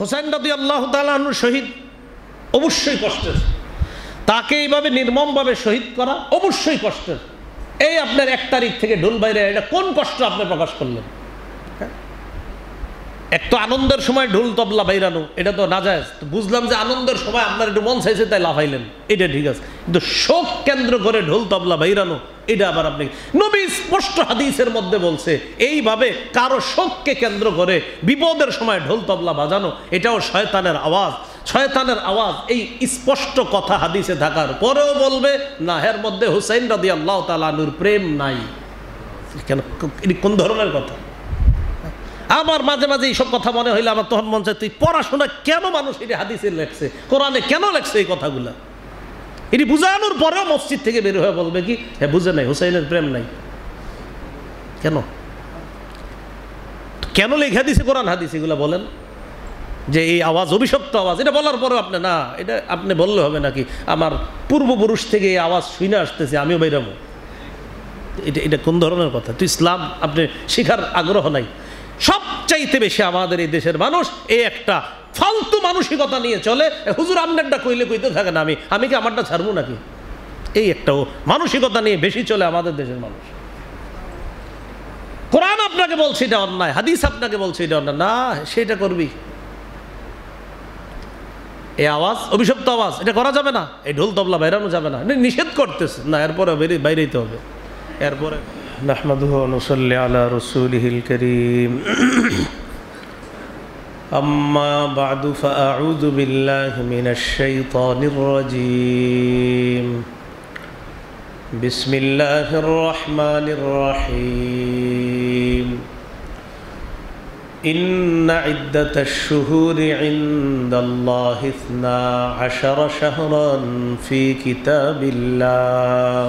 হোসেন রাদিয়াল্লাহু তাআলা আনহু শহীদ, অবশ্যই কষ্টের। তাকে এইভাবে নির্মমভাবে শহীদ করা অবশ্যই কষ্টের। এই আপনার 1 তারিখ থেকে ঢোল বাইরে, এটা কোন কষ্ট আপনি প্রকাশ করলেন? এক তো আনন্দের সময় ঢোল তবলা বাইরানো, এটা তো নাজায়েজ। তো বুঝলাম যে আনন্দের সময় আপনার একটু মন চাইছে তাই লাফাইলেন, এটা ঠিক আছে। কিন্তু শোক কেন্দ্র করে ঢোল তবলা বাইরানো, এটা আবার আপনি, নবী স্পষ্ট হাদিসের মধ্যে বলছে এইভাবে কারো শোককে কেন্দ্র করে বিপদের সময় ঢোল তবলা বাজানো, এটাও শয়তানের আওয়াজ। শয়তানের আওয়াজ, এই স্পষ্ট কথা হাদিসে থাকার পরেও বলবে না এর মধ্যে হুসাইন রাদিয়াল্লাহু তাআলা আনহুর প্রেম নাই। কেন? কোন ধরনের কথা? আমার মাঝে মাঝে এইসব কথা মনে হইলে আমার তখন মন চায়, তুই পড়াশোনা কেন মানুষ এটি হাদিসে লেখছে, কোরআনে কেন লেখছে এই কথাগুলা? এটি বুঝানোর পরেও মসজিদ থেকে বের হয়ে বলবে কি, হ্যাঁ বুঝে নাই, হুসাইনের প্রেম নাই। কেন কেন লেখা দিছে কোরআন হাদিস? এগুলা বলেন যে এই আওয়াজ অভিশপ্ত আওয়াজ, এটা বলার পরেও আপনি না, এটা আপনি বললে হবে নাকি আমার পূর্বপুরুষ থেকে এই আওয়াজ শুনে আসতেছে, আমিও বাইরাবো? এটা এটা কোন ধরনের কথা? তুই ইসলাম আপনি শিখার আগ্রহ নাই। সবচাইতে বেশি আমাদের এই দেশের মানুষ এই একটা ফালতু মানসিকতা নিয়ে চলে, হুজুর আপনারটা কইলে কইতে থাকে না, আমি কি আমারটা ছাড়বো নাকি? এই একটা মানসিকতা নিয়ে বেশি চলে আমাদের দেশের মানুষ। কোরআন আপনাকে বলছে এটা অন্যায়, হাদিস আপনাকে বলছে এটা অন্যায়, না সেটা করবি। এই আওয়াজ অভিশপ্ত আওয়াজ, এটা করা যাবে না, এই ঢোল তবলা বাইরানো যাবে না, নিষেধ করতেছে না, এরপরে বাইরেইতে হবে। এরপরে নাহমাদুহু ওয়া নুসাল্লি আলা রাসূলিহিল কারীম, আম্মা বা'দু ফাআউযু বিল্লাহি মিনাশ শাইতানির রাজীম, বিসমিল্লাহির রাহমানির রাহিম, ইন্না ইদ্দাতাশ শুহুরি ইনদাল্লাহি 12 শাহরান ফি কিতাবিল্লাহ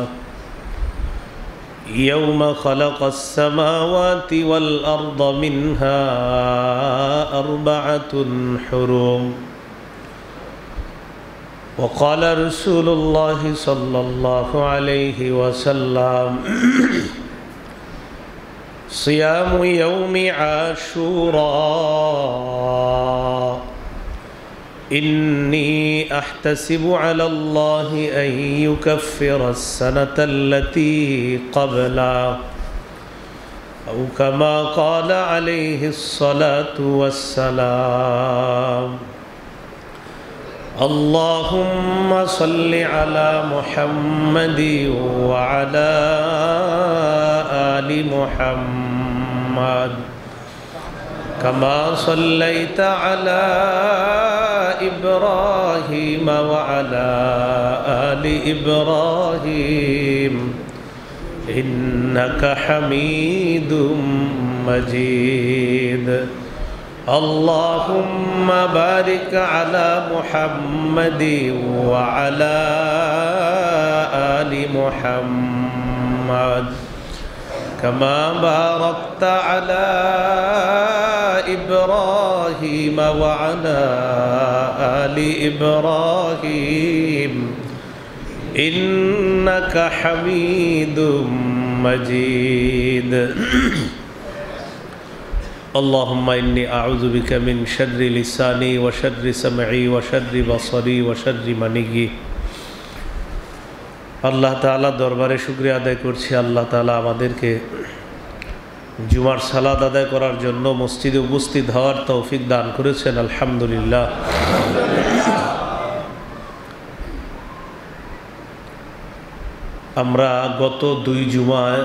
يوم خلق السماوات والأرض منها 4 حرم وقال رسول الله صلى الله عليه وسلم صيام يوم عاشوراء إني أحتسب على الله أن يكفر السنة التي قبله أو كما قال عليه الصلاة والسلام اللهم صل على محمد وعلى آل محمد كما صليت على إبراهيم وعلى آل إبراهيم إنك حميد مجيد اللهم بارك على محمد وعلى آل محمد كما باركت على إبراهيم وعلى آل إبراهيم إنك حميد مجيد اللهم إني أعوذ بك من شر لساني وشر سمعي وشر بصري وشر مني আল্লাহ তাআলা দরবারে শুকরিয়া আদায় করছি, আল্লাহ তাআলা আমাদেরকে জুমার সালাত আদায় করার জন্য মসজিদে উপস্থিত হওয়ার তৌফিক দান করেছেন, আলহামদুলিল্লাহ। আমরা গত 2 জুমায়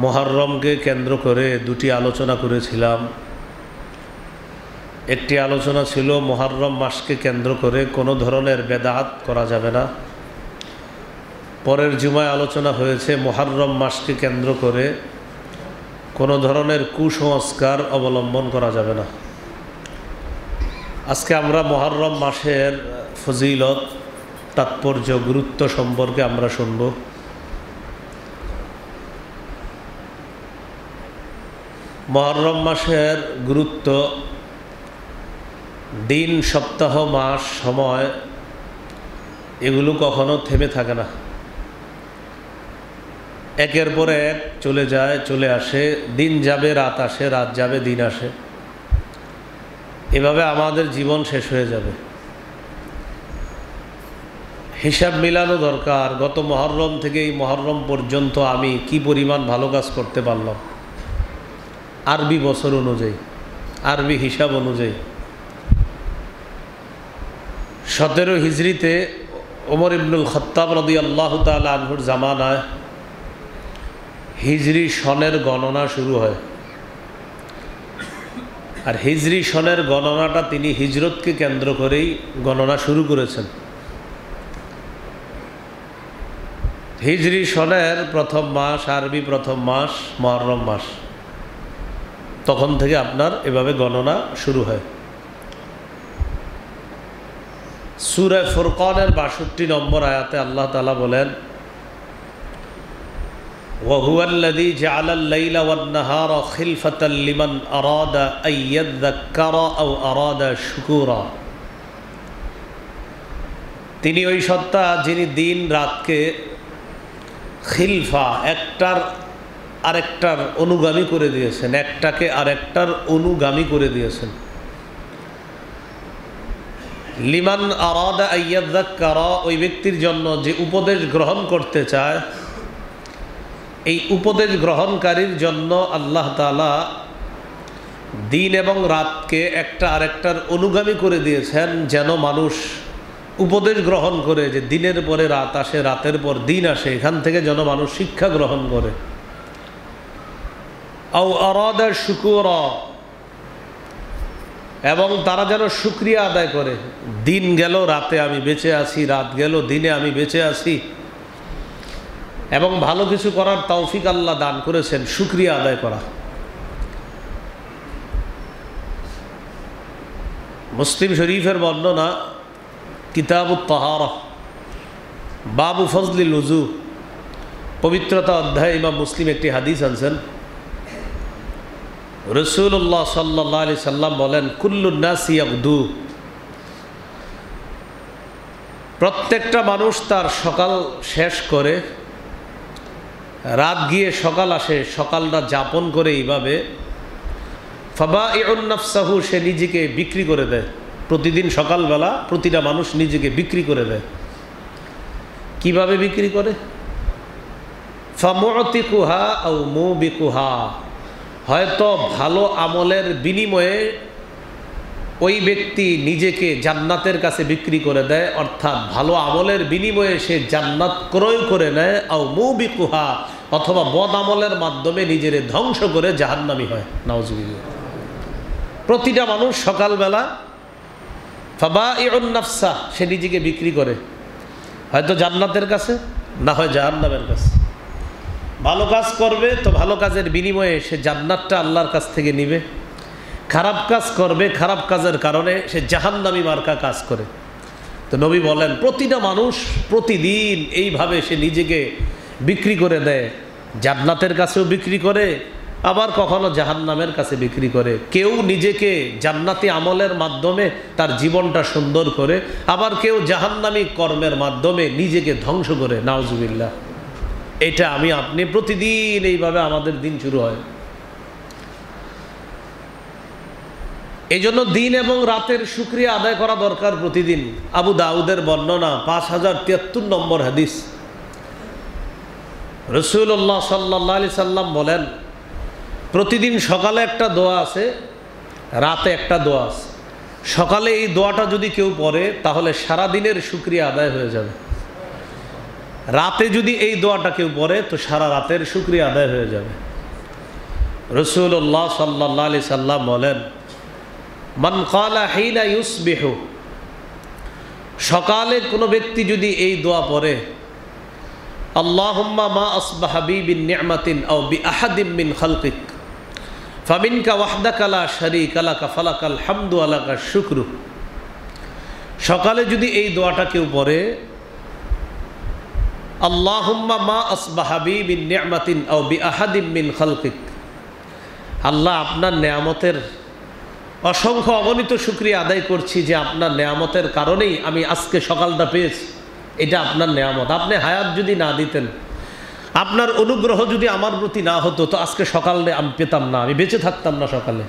মুহররমকে কেন্দ্র করে 2টি আলোচনা করেছিলাম। একটি আলোচনা ছিল মুহররম মাসকে কেন্দ্র করে কোনো ধরনের বেদাত করা যাবে না। পরের জুমায় আলোচনা হয়েছে মুহররম মাসকে কেন্দ্র করে কোনো ধরনের কুসংস্কার অবলম্বন করা যাবে না। আজকে আমরা মুহররম মাসের ফজিলত, তাৎপর্য, গুরুত্ব সম্পর্কে আমরা শুনব। মুহররম মাসের গুরুত্ব, দিন, সপ্তাহ, মাস, সময় এগুলো কখনো থেমে থাকে না, একের পর এক চলে যায়, চলে আসে। দিন যাবে রাত আসে, রাত যাবে দিন আসে। এভাবে আমাদের জীবন শেষ হয়ে যাবে। হিসাব মিলানো দরকার, গত মহরম থেকে এই মহরম পর্যন্ত আমি কি পরিমাণ ভালো কাজ করতে পারলাম আরবি বছর অনুযায়ী, আরবি হিসাব অনুযায়ী। 17 হিজরিতে ওমর ইবনুল খাত্তাব রাদিয়াল্লাহু তাআলা আনহুর জামানায় হিজরি সনের গণনা শুরু হয়। আর হিজরি সনের গণনাটা তিনি হিজরতকে কেন্দ্র করেই গণনা শুরু করেছেন। হিজরি সনের প্রথম মাস, আরবি প্রথম মাস মুহররম মাস, তখন থেকে আপনার এভাবে গণনা শুরু হয়। সূরা ফুরকানের 62 নম্বর আয়াতে আল্লাহ তাআলা বলেন, وهو الذي جعل الليل والنهار خلفة لمن أراد أن يذكر أو أراد شكورا। তিনি ওই সত্তা যিনি দিন রাতকে খিলফা, একটার আরেকটার অনুগামী করে দিয়েছেন, একটাকে আরেকটার অনুগামী করে দিয়েছেন। লিমান আরাদা আইয়াযাক্কারা, ওই ব্যক্তির জন্য যে উপদেশ গ্রহণ করতে চায়, এই উপদেশ গ্রহণকারীর জন্য আল্লাহ তাআলা দিন এবং রাতকে একটা আরেকটার অনুগামী করে দিয়েছেন, যেন মানুষ উপদেশ গ্রহণ করে যে দিনের পরে রাত আসে, রাতের পর দিন আসে, এখান থেকে যেন মানুষ শিক্ষা গ্রহণ করে। আও আরাদা শুকুরা, এবং তারা যেন শুকরিয়া আদায় করে। দিন গেল রাতে আমি বেঁচে আছি, রাত গেল দিনে আমি বেঁচে আছি, এবং ভালো কিছু করার তৌফিক আল্লাহ দান করেছেন, শুকরিয়া আদায় করা। মুসলিম শরীফের বর্ণনা, কিতাবুত তাহারা, বাবু ফজলিল উযু, পবিত্রতা অধ্যায় ইমাম মুসলিম একটি হাদিস আনছেন। রাসূলুল্লাহ সাল্লাল্লাহু আলাইহি সাল্লাম বলেন, কুল্লুন নাসি ইয়াগদু, প্রত্যেকটা মানুষ তার সকাল শেষ করে, রাত গিয়ে সকাল আসে, সকালটা যাপন করে এইভাবে ফাবাইউন নাফসাহু, সে নিজেকে বিক্রি করে দেয়। প্রতিদিন সকালবেলা প্রতিটা মানুষ নিজেকে বিক্রি করে দেয়। কিভাবে বিক্রি করে? ফামুতিকুহা আও মুবিকুহা, হয়তো ভালো আমলের বিনিময়ে ওই ব্যক্তি নিজেকে জান্নাতের কাছে বিক্রি করে দেয়, অর্থাৎ ভালো আমলের বিনিময়ে সে জান্নাত ক্রয় করে নেয়। আও মুবিকুহা, অথবা বদ আমলের মাধ্যমে নিজের ধ্বংস করে জাহান্নামী হয়। নাউজুবিল্লাহ। প্রতিটা মানুষ সকালবেলা ফাবাইউন নাফসা, সে নিজেকে বিক্রি করে, হয়তো জান্নাতের কাছে, না হয় জাহান্নামের কাছে। ভালো কাজ করবে তো ভালো কাজের বিনিময়ে সে জান্নাতটা আল্লাহর কাছ থেকে নিবে, খারাপ কাজ করবে, খারাপ কাজের কারণে সে জাহান্নামী মার্কা কাজ করে। তো নবী বলেন, প্রতিটা মানুষ প্রতিদিন এইভাবে সে নিজেকে বিক্রি করে দেয়, জান্নাতের কাছেও বিক্রি করে, আবার কখনো জাহান্নামের কাছে বিক্রি করে। কেউ নিজেকে জান্নাতি আমলের মাধ্যমে তার জীবনটা সুন্দর করে, আবার কেউ জাহান্নামী কর্মের মাধ্যমে নিজেকে ধ্বংস করে। নাউজুবিল্লাহ। এটা আমি আপনি প্রতিদিন এইভাবে আমাদের দিন শুরু হয়। এই জন্য দিন এবং রাতের শুকরিয়া আদায় করা দরকার প্রতিদিন। আবু দাউদের বর্ণনা, 5073 নম্বর হাদিস। রাসূলুল্লাহ সাল্লাল্লাহু আলাইহি সাল্লাম বলেন, প্রতিদিন সকালে একটা দোয়া আছে, রাতে একটা দোয়া আছে। সকালে এই দোয়াটা যদি কেউ পড়ে তাহলে সারা দিনের শুকরিয়া আদায় হয়ে যাবে। রাতে যদি এই দোয়াটা কেউ পড়ে তো সারা রাতের শুকরিয়া আদায় হয়ে যাবে। রাসূলুল্লাহ সাল্লাল্লাহু আলাইহি সাল্লাম বলেন, মান ক্বালা হিনা ইউসবিহু, সকালে কোনো ব্যক্তি যদি এই দোয়া পড়ে, আল্লাহুম্মা মা আসবাহা বি বিন নি'মাতিন আও বি আহাদিম মিন খালকিক ফামিনকা ওয়াহদাকা লা শারীকা লাকা ফালাকাল হামদু ওয়া লাকাশ শুকরু। সকালে যদি এই দোয়াটা কেউ পড়ে, আল্লাহুম্মা মা আসবাহা বি বিন নি'মাতিন আও বি আহাদিম মিন খালকিক, আল্লাহ আপনার নেয়ামতের অসংখ্য অগণিত শুকরিয়া আদায় করছি যে আপনার নেয়ামতের কারণেই আমি আজকে সকালটা পেয়েছি। এটা আপনার নেয়ামত। আপনি হায়াত যদি না দিতেন, আপনার অনুগ্রহ যদি আমার প্রতি না হতো তো আজকে সকালে আমি পেতাম না, আমি বেঁচে থাকতাম না সকালে।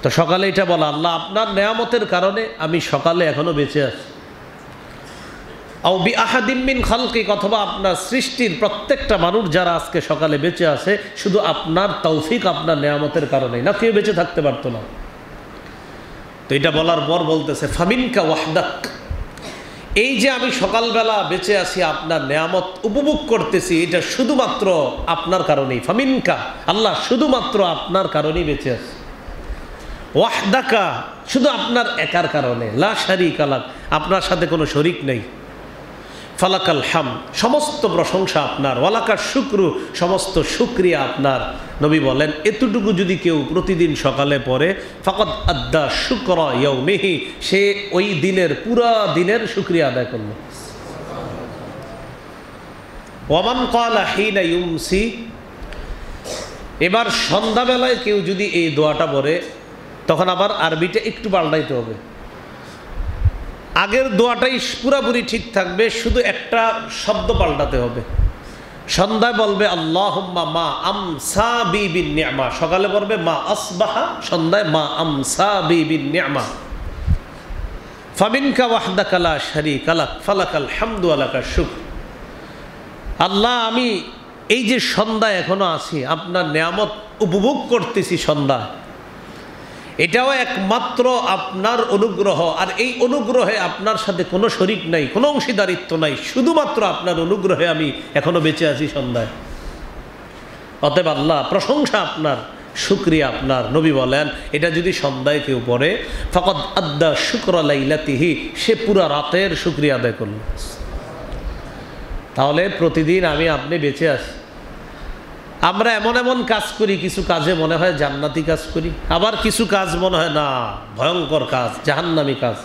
তো সকালে এটা বলা, আল্লাহ আপনার নেয়ামতের কারণে আমি সকালে এখনো বেঁচে আছি। আও বি আহাদিম মিন খালকিক, অথবা আপনার সৃষ্টির প্রত্যেকটা মানুষ যারা আজকে সকালে বেঁচে আছে শুধু আপনার তৌফিক, আপনার নেয়ামতের কারণেই, না কেউ বেঁচে থাকতে পারতো না। তো এটা বলার পর বলতেছে ফামিনকা ওয়াহদাক, এই যে আমি সকালবেলা বেঁচে আছি আপনার নেয়ামত উপভোগ করতেছি, এটা শুধুমাত্র আপনার কারণেই। ফামিনকা, আল্লাহ শুধুমাত্র আপনার কারণেই বেঁচে আছে। ওয়াহদাকা, শুধু আপনার একার কারণে। লা শারীকা লাক, আপনার সাথে কোনো শরীক নেই। ফালাকাল হাম, সমস্ত প্রশংসা আপনার। ওয়ালাকার শুক্রু, সমস্ত শুকরিয়া আপনার। নবী বলেন এতটুকু যদি কেউ প্রতিদিন সকালে পড়ে, ফাকাদ আদ্দা শুকরা ইয়াউমিহি, সে ওই দিনের পুরা দিনের শুকরিয়া আদায় করল। ওয়ামান ক্বালা হিনা ইউমসি, এবার সন্ধ্যাবেলায় কেউ যদি এই দোয়াটা পড়ে, তখন আবার আরবিটা একটু পাল্টাইতে হবে। আগের দোয়াটাই পুরাপুরি ঠিক থাকবে, শুধু একটা শব্দ পাল্টাতে হবে। সন্ধ্যায় বলবে আল্লাহুম্মা মা আমসা বি বিন নি'মা, সকালে বলবে মা আসবাহা, সন্ধ্যায় মা আমসা বি বিন নি'মা। ফামিনকা ওয়াহদাকা লা শারীকা লাক ফালাকাল হামদু ওয়া লাকাশ শুকর। আল্লাহ আমি এই যে সন্ধ্যায় এখনো আছি, আপনার নেয়ামত উপভোগ করতেছি সন্ধ্যা, এটাও একমাত্র আপনার অনুগ্রহ। আর এই অনুগ্রহে আপনার সাথে কোনো শরীক নাই, কোনো অংশীদারিত্ব নাই, শুধুমাত্র আপনার অনুগ্রহে আমি এখনো বেঁচে আছি সন্ধ্যায়। অতএব আল্লাহ প্রশংসা আপনার, শুকরিয়া আপনার। নবী বলেন এটা যদি সন্ধ্যায় কেউ পড়ে, ফাকাদ আদ্দা শুকরা লাইলাতিহি, সে পুরা রাতের শুকরিয়া আদায় করল। তাহলে প্রতিদিন আমি আপনি বেঁচে আছি। আমরা এমন এমন কাজ করি, কিছু কাজে মনে হয় জান্নাতি কাজ করি, আবার কিছু কাজ মনে হয় না ভয়ঙ্কর কাজ, জাহান্নামী কাজ।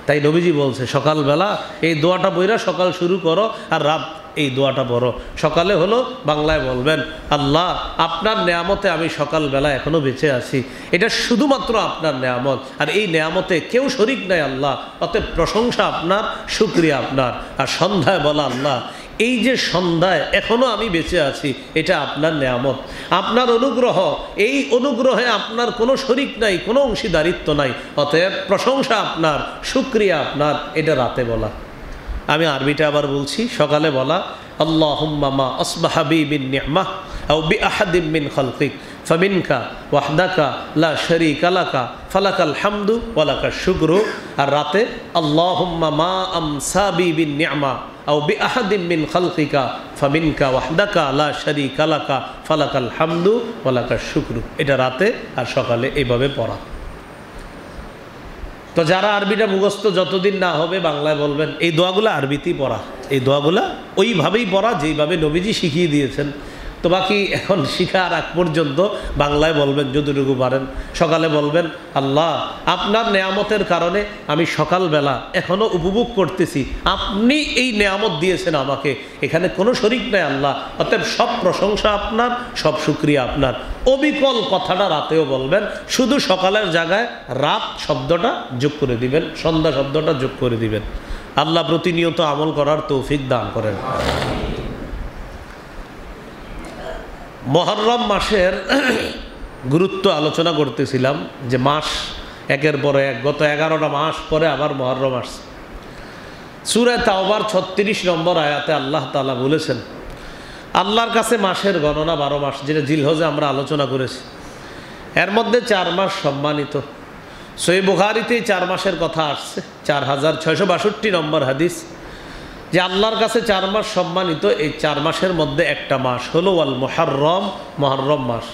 তাই নবীজি বলছে সকালবেলা এই দোয়াটা বইরা সকাল শুরু করো, আর রাত এই দোয়াটা পড়ো। সকালে হলো বাংলায় বলবেন আল্লাহ আপনার নেয়ামতে আমি সকালবেলা এখনো বেঁচে আছি, এটা শুধুমাত্র আপনার নেয়ামত, আর এই নেয়ামতে কেউ শরীক নাই আল্লাহ, অতএব প্রশংসা আপনার, শুকরিয়া আপনার। আর সন্ধ্যায় বলা আল্লাহ এই যে সন্ধ্যায় এখনো আমি বেঁচে আছি, এটা আপনার নেয়ামত, আপনার অনুগ্রহ, এই অনুগ্রহে আপনার কোনো শরীক নাই, কোনো অংশীদারিত্ব নাই, অতএব প্রশংসা আপনার, শুকরিয়া আপনার। এটা রাতে বলা। আমি আরবিটা আবার বলছি। সকালে বলা আল্লাহুম্মা মা আসবাহা বি বিন নি'মাহ আও বি আহাদিম মিন খালকিক ফামিনকা ওয়াহদাকা লা শারীকা লাকা ফালাকাল হামদু ওয়া লাকাশ শুকরু। আর রাতে আল্লাহুম্মা মা আমসা বি বিন নি'মা আও বি আহাদিম মিন খালকিকা ফামিনকা ওয়াহদাকা লা শারীকা লাকা ফালাকাল হামদু ওয়া লাকাশ শুকরু। এটা রাতে আর সকালে এইভাবে পড়া। তো যারা আরবিটা মুখস্থ যতদিন না হবে বাংলায় বলবেন এই দোয়াগুলো আরবিতেই পড়া, এই দোয়াগুলো ওইভাবেই পড়া যেইভাবে নবীজি শিখিয়ে দিয়েছেন। তো বাকি এখন শিখার আগ পর্যন্ত বাংলায় বলবেন যতটুকু পারেন। সকালে বলবেন আল্লাহ আপনার নেয়ামতের কারণে আমি সকালবেলা এখনও উপভোগ করতেছি, আপনি এই নেয়ামত দিয়েছেন আমাকে, এখানে কোনো শরীক নাই আল্লাহ, অতএব সব প্রশংসা আপনার, সব শুকরিয়া আপনার। অবিকল কথাটা রাতেও বলবেন, শুধু সকালের জায়গায় রাত শব্দটা যোগ করে দিবেন, সন্ধ্যা শব্দটা যোগ করে দিবেন। আল্লাহ প্রতিনিয়ত আমল করার তৌফিক দান করেন। মুহররম মাসের গুরুত্ব আলোচনা করতেছিলাম, যে মাস একের পরে এক, গত 11টা মাস পরে আবার মুহররম আসছে। সূরা তাওবার 36 নম্বর আয়াতে আল্লাহ তাআলা বলেছেন আল্লাহর কাছে মাসের গণনা 12 মাস, যেটা জিলহজে আমরা আলোচনা করেছি। এর মধ্যে 4 মাস সম্মানিত। সহিহ বুখারীতে 4 মাসের কথা আসছে, 4662 নম্বর হাদিস, যে আল্লাহর কাছে 4 মাস সম্মানিত। এই 4 মাসের মধ্যে একটা মাস হলো ওয়াল মুহররম, মুহররম মাস।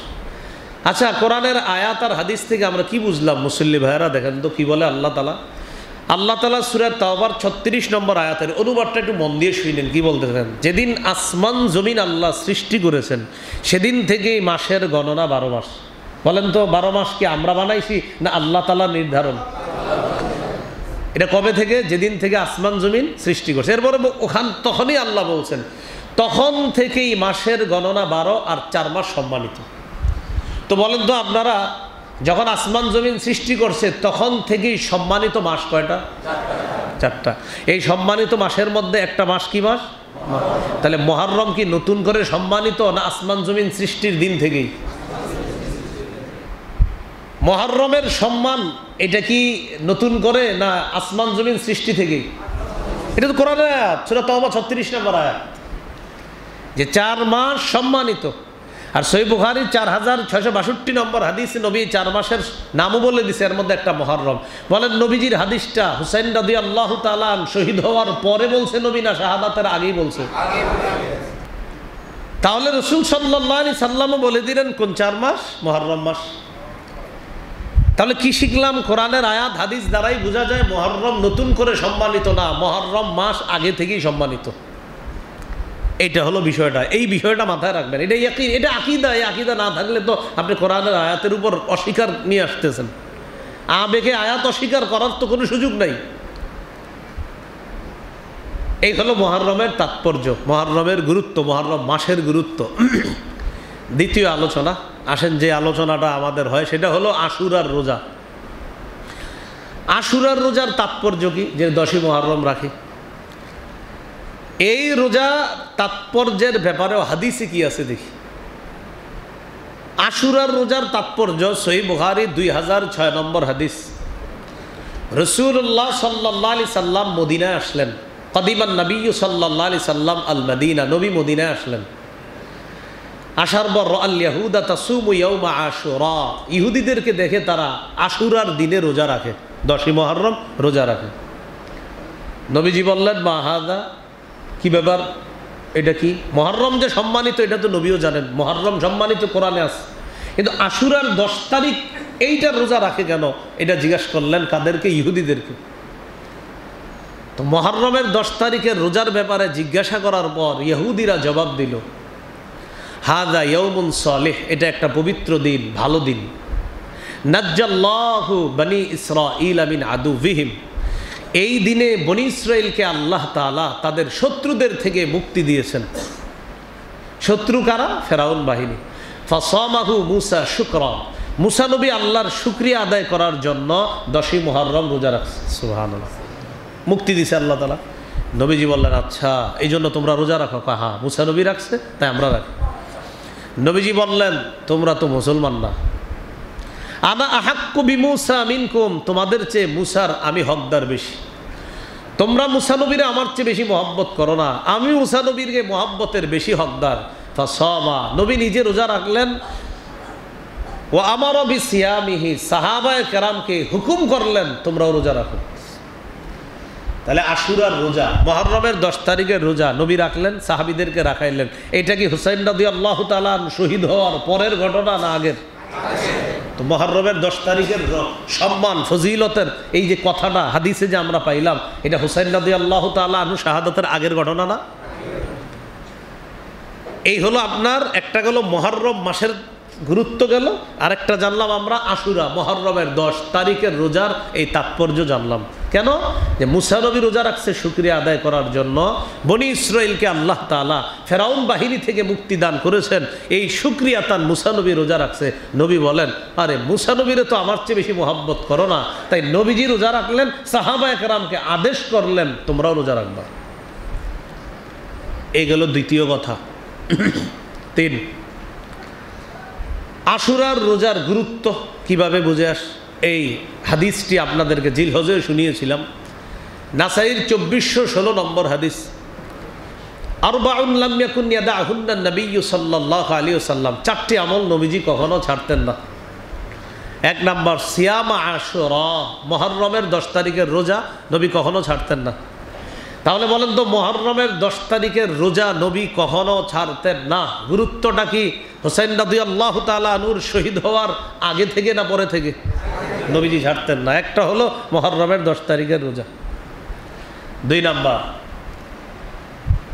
আচ্ছা, কোরআনের আয়াত আর হাদিস থেকে আমরা কি বুঝলাম মুসল্লি ভাইয়েরা? দেখেন তো কি বলে আল্লাহ তাআলা। আল্লাহ তাআলা সূরা তাওবার 36 নম্বর আয়াতের অনুবাদটা একটু মন দিয়ে শুনেন কি বলতেছেন। যেদিন আসমান জমিন আল্লাহ সৃষ্টি করেছেন সেদিন থেকেই মাসের গণনা 12 মাস। বলেন তো 12 মাস কি আমরা বানাইছি না আল্লাহ তাআলা নির্ধারণ? এটা কবে থেকে? যেদিন থেকে আসমান জমিন সৃষ্টি করছে। এরপরে তখনই আল্লাহ বলছেন তখন থেকেই মাসের গণনা 12 আর 4 মাস সম্মানিত। তো বলেন তো আপনারা, যখন আসমান জমিন সৃষ্টি করছে তখন থেকেই সম্মানিত মাস কয়টা? 4টা। এই সম্মানিত মাসের মধ্যে একটা মাস কি মাস? তাহলে মুহররম কি নতুন করে সম্মানিত না আসমান জমিন সৃষ্টির দিন থেকেই? মুহররমের সম্মান এটা কি নতুন করে না আসমান জমিন সৃষ্টি থেকে? এটা তো কোরআনের আয়াত, সূরা তাওবা 36 নম্বর আয়াত, যে 4 মাস সম্মানিত। আর সহিহ বুখারীর 4662 নম্বর হাদিসে নবী 4 মাসের নামও বলে দিছে, এর মধ্যে একটা মুহররম। বলেন নবীজির হাদিসটা হুসাইন রাদিয়াল্লাহু তাআলা শহীদ হওয়ার পরে বলছে নবী, না শাহাদাতের আগেই বলছে? তাহলে রাসূল সাল্লাল্লাহু আলাইহি সাল্লামও বলে দিলেন কোন 4 মাস? মুহররম মাস। তাহলে কি শিখলাম? কোরআনের আয়াত হাদিস দ্বারাই বোঝা যায় মুহররম নতুন করে সম্মানিত না, মুহররম মাস আগে থেকেই সম্মানিত। এইটা হলো বিষয়টা, এই বিষয়টা মাথায় রাখবেন। এটা ইয়াকিন, এটা আকীদা। এই আকীদা না থাকলে তো আপনি কোরআনের আয়াতের উপর অস্বীকার নিয়ে আসতেছেন। আবেগে আয়াত অস্বীকার করার তো কোনো সুযোগ নাই। এই হলো মুহররমের তাৎপর্য, মুহররমের গুরুত্ব, মুহররম মাসের গুরুত্ব। দ্বিতীয় আলোচনা আসেন, যে আলোচনাটা আমাদের হয় সেটা হলো আশুরার রোজা। আশুরার রোজার তাৎপর্য কি? যে 10ই মুহররম রাখি, এই রোজা তাৎপর্যের ব্যাপারেও হাদিসে কি আছে দেখি। আশুরার রোজার তাৎপর্য সহিহ বুখারী 2006 নম্বর হাদিস। রাসূলুল্লাহ সাল্লাল্লাহু আলাইহি সাল্লাম মদিনায় আসলেন। কাদিমান নবী সাল্লাল্লাহু আলাইহি সাল্লাম আল মদিনা, নবী মদিনায় আসলেন। আসার পর আল ইয়াহুদা তাসুমু ইয়াউমা আশুরা, ইহুদিদেরকে দেখে তারা আশুরার দিনে রোজা রাখে, 10ই মুহররম রোজা রাখে। নবীজি বললেন মা হাযা, কি ব্যাপার, এটা কি? মুহররম যে সম্মানিত এটা তো নবীও জানেন, মুহররম সম্মানিত কোরআনে আছে, কিন্তু আশুরার 10 তারিখ এইটা রোজা রাখে কেন? এটা জিজ্ঞাসা করলেন কাদেরকে? ইহুদিদেরকে। তো মুহররমের 10 তারিখের রোজার ব্যাপারে জিজ্ঞাসা করার পর ইহুদিরা জবাব দিল হাযা ইয়াউমুন সালিহ, এটা একটা পবিত্র দিন, ভালো দিন। নাজ্জাল্লাহু বনি ইসরাঈল মিন আদুবিহিম, এই দিনে বনি ইসরাইলকে আল্লাহ তাআলা তাদের শত্রুদের থেকে মুক্তি দিয়েছেন। শত্রু কারা? ফেরাউন বাহিনী। ফাসামাহু মূসা শুকরা, মূসা নবী আল্লাহর শুকরিয়া আদায় করার জন্য 10ই মুহররম রোজা রাখছে। সুবহানাল্লাহ, মুক্তি দিয়েছে আল্লাহ তাআলা। নবীজি বললেন আচ্ছা এই জন্য তোমরা রোজা রাখো? হ্যাঁ, মূসা নবী রাখছে তাই আমরা রাখি। নবীজি বললেন তোমরা তো মুসলমান না। আনা আহাক্কু বিমূসা মিনকুম, তোমাদের চেয়ে মূসার আমি হকদার বেশি। তোমরা মূসা নবীরে আমার চেয়ে বেশি মহব্বত করো না, আমি মূসা নবীরকে মহব্বতের বেশি হকদার। ফাসামা, নবী নিজে রোজা রাখলেন। ও আমারা বিসিয়ামিহি, সাহাবায়ে কেরামকে হুকুম করলেন তোমরাও রোজা রাখো। তাহলে আশুরার রোজা, মুহররমের 10 তারিখের রোজা নবী রাখলেন, সাহাবীদেরকে রাখাইলেন। এটা কি হুসাইন রাদিয়াল্লাহু তাআলা শহীদ হওয়ার পরের ঘটনা না আগের? তো মুহররমের 10 তারিখের সম্মান ফজিলতের এই যে কথাটা হাদিসে যে আমরা পাইলাম, এটা হুসাইন রাদিয়াল্লাহু তাআলা আনহু শাহাদাতের আগের ঘটনা না? এই হলো আপনার একটা গেল মুহররম মাসের গুরুত্ব গেল, আরেকটা জানলাম আমরা আশুরা মুহররমের 10 তারিখের রোজার এই তাৎপর্য জানলাম। কেন? যে মূসা নবী রোজা রাখছে শুকরিয়া আদায় করার জন্য, বনি ইসরাইলকে আল্লাহ তাআলা ফেরাউন বাহিনী থেকে মুক্তি দান করেছেন, এই শুকরিয়া তার মূসা নবী রোজা রাখছে। নবী বলেন আরে মূসা নবীরে তো আমার চেয়ে বেশি মহব্বত করো না, তাই নবীজি রোজা রাখলেন, সাহাবায়ে কেরামকে আদেশ করলেন তোমরাও রোজা রাখবা। এই গেল দ্বিতীয় কথা। 3, আশুরার রোজার গুরুত্ব কিভাবে বুঝে আস? এই হাদিসটি আপনাদেরকে জিলহজে শুনিয়েছিলাম, নাসাইর 2416 নম্বর হাদিস। আরবাউন লাম ইয়াকুন ইয়াদাহুন্না নবী সাল্লাল্লাহু আলাইহি ওয়াসাল্লাম, 4টি আমল নবীজি কখনো ছাড়তেন না। 1 নাম্বার সিয়ামা আশুরা, মুহররমের 10 তারিখের রোজা নবী কখনো ছাড়তেন না। তাহলে বলেন তো মুহররমের 10 তারিখের রোজা নবী কখনো ছাড়তেন না, গুরুত্বটা কি? হুসাইন রাদিয়াল্লাহু তাআলা আনহুর শহীদ হওয়ার আগে থেকে না পরে থেকে? নবীজি ছাড়তেন না। একটা হলো মুহররমের 10 তারিখের রোজা। 2 নাম্বার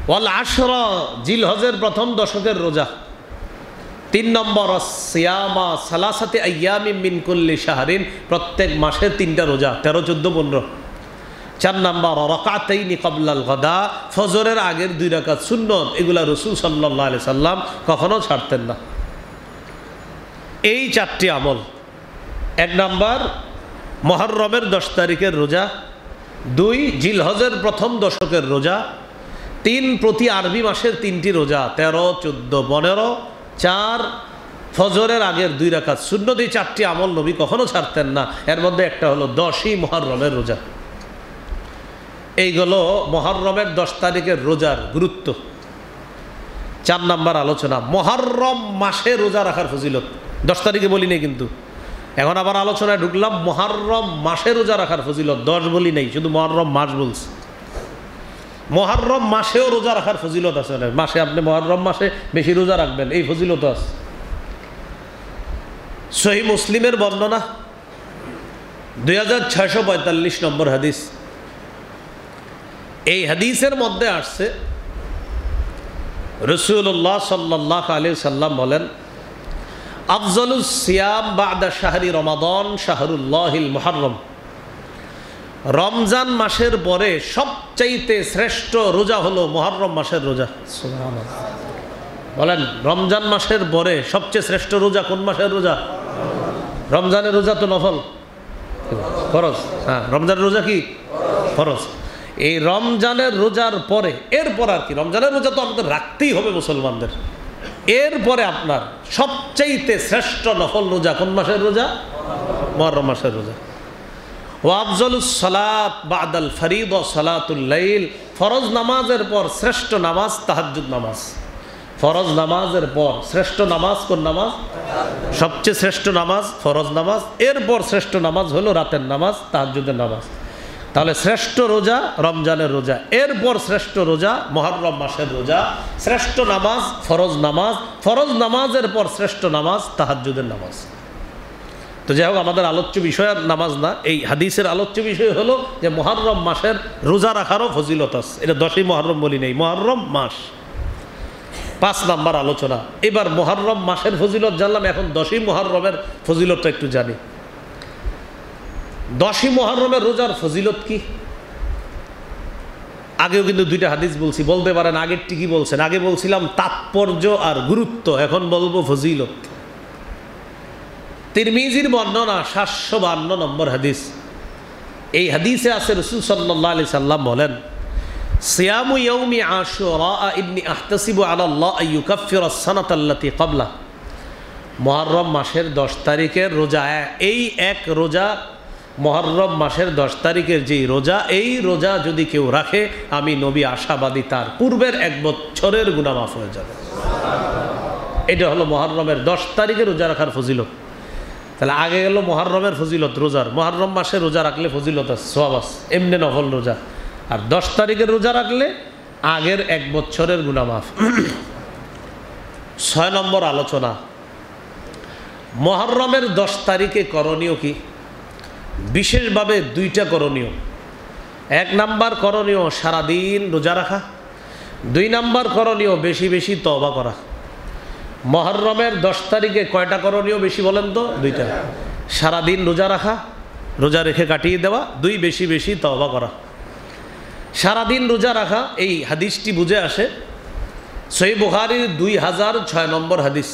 ওয়াল আশরা, জিলহজের প্রথম দশকের রোজা। 3 নম্বর সিয়ামা সালাসাতি আইয়ামিন মিন কুল্লি শাহরিন, প্রত্যেক মাসে 3টা রোজা, 13, 14, 15। 4 নাম্বার রাকাতাইনি ক্বাবলাল গাদা, ফজরের আগের 2 রাকাত সুন্নত, এগুলা রাসূল সাল্লাল্লাহু আলাইহি সাল্লাম কখনো ছাড়তেন না। এই 4টি আমল। 1 নাম্বার মুহররমের 10 তারিখের রোজা, 2 জিলহজের প্রথম দশকের রোজা, 3 প্রতি আরবি মাসের 3টি রোজা, 13, 14, 15, 4 ফজরের আগের 2 রাকাত সুন্নতি 4টি আমল নবী কখনো ছাড়তেন না। এর মধ্যে একটা হলো 10ই মুহররমের রোজা। এইগুলো মুহররমের 10 তারিখের রোজার গুরুত্ব। 4 নাম্বার আলোচনা, মুহররম মাসে রোজা রাখার ফজিলত। 10 তারিখে বলি নাই কিন্তু, এখন আবার আলোচনায় ঢুকলাম মুহররম মাসে রোজা রাখার ফজিলত। 10 বলি নাই, শুধু মুহররম মাস বলছি। মুহররম মাসেও রোজা রাখার ফজিলত আছে। মাসে আপনি মুহররম মাসে বেশি রোজা রাখবেন, এই ফজিলত আছে। সহিহ মুসলিমের বর্ণনা 2645 নম্বর হাদিস। এই হাদিসের মধ্যে আসছে রাসূলুল্লাহ সাল্লাল্লাহু আলাইহি সাল্লাম বলেন, আফজালুস সিয়াম বা'দা শাহরি রমাদান শাহরুল্লাহিল মুহররম। রমজান মাসের পরে সবচাইতে শ্রেষ্ঠ রোজা হলো মুহররম মাসের রোজা। সুবহানাল্লাহ। বলেন, রমজান মাসের পরে সবচেয়ে শ্রেষ্ঠ রোজা কোন মাসের রোজা? রমজানের রোজা তো নফল, ফরজ। হ্যাঁ, রমজানের রোজা কি ফরজ। এই রমজানের রোজার পরে, এরপর আর কি, রমজানের রোজা তো আমাদের রাখতেই হবে মুসলমানদের। এরপরে আপনার সবচাইতে শ্রেষ্ঠ নফল রোজা কোন মাসের রোজা? মুহররম মাসের রোজা। ওয়া আফজালুস সালাত বা'দাল ফরিদা সালাতুল লাইল। ফরজ নামাজের পর শ্রেষ্ঠ নামাজ তাহাজ্জুদ নামাজ। ফরজ নামাজের পর শ্রেষ্ঠ নামাজ কোন নামাজ? সবচেয়ে শ্রেষ্ঠ নামাজ ফরজ নামাজ, এরপর শ্রেষ্ঠ নামাজ হলো রাতের নামাজ তাহাজ্জুদের নামাজ। তাহলে শ্রেষ্ঠ রোজা রমজানের রোজা, এরপর শ্রেষ্ঠ রোজা মুহররম মাসের রোজা, শ্রেষ্ঠ নামাজ ফরজ নামাজ, ফরজ নামাজের পর শ্রেষ্ঠ নামাজ তাহাজ্জুদের নামাজ। তো যাই হোক, আমাদের আলোচ্য বিষয় আর নামাজ না, এই হাদিসের আলোচ্য বিষয় হলো যে মুহররম মাসের রোজা রাখারও ফজিলত আছে। এটা 10ই মুহররম বলি নেই, মুহররম মাস। 5 নাম্বার আলোচনা। এবার মুহররম মাসের ফজিলত জানলাম, এখন 10ই মুহররমের ফজিলতটা একটু জানি। 10ই মুহররমের রোজার ফজিলত কি? আগেও কিন্তু 2টা হাদিস বলছি, বলতে পারেন আগেরটি কি বলছেন? আগে বলছিলাম তাৎপর্য আর গুরুত্ব, এখন বলবো ফজিলত। তিরমিজির বর্ণনা 752 নম্বর হাদিস। এই হাদিসে আছে রাসূল সাল্লাল্লাহু আলাইহি সাল্লাম বলেন, সিয়ামু ইয়াউমি আশুরা ইন্নী আহতাসিবু আলা আল্লাহ আন ইউকাফিরা আস-সানাতা আল্লাতী ক্বাবলা। মুহররম মাসের 10 তারিখের রোজা, এই এক রোজা মুহররম মাসের 10 তারিখের যেই রোজা, এই রোজা যদি কেউ রাখে, আমি নবী আশাবাদী তার পূর্বের 1 বছরের গুনাহ মাফ হয়ে যাবে। এটা হলো মুহররমের 10 তারিখে রোজা রাখার ফজিলত। তাহলে আগে গেল মুহররমের ফজিলত রোজার, মুহররম মাসে রোজা রাখলে ফজিলত আছে, সওয়াব আছে, এমনি নফল রোজা। আর 10 তারিখের রোজা রাখলে আগের 1 বছরের গুনাহ মাফ। 6 নম্বর আলোচনা, মুহররমের 10 তারিখে করণীয় কি? বিশেষভাবে 2টা করণীয়। 1 নাম্বার করণীয় সারাদিন রোজা রাখা, 2 নাম্বার করণীয় বেশি বেশি তওবা করা। মুহররমের 10 তারিখে কয়টা করণীয় বেশি বলেন তো? 2টা। সারাদিন রোজা রাখা, রোজা রেখে কাটিয়ে দেওয়া, 2 বেশি বেশি তওবা করা। সারাদিন রোজা রাখা, এই হাদিসটি বুঝে আসে সহিহ বুখারীর 2006 নম্বর হাদিস।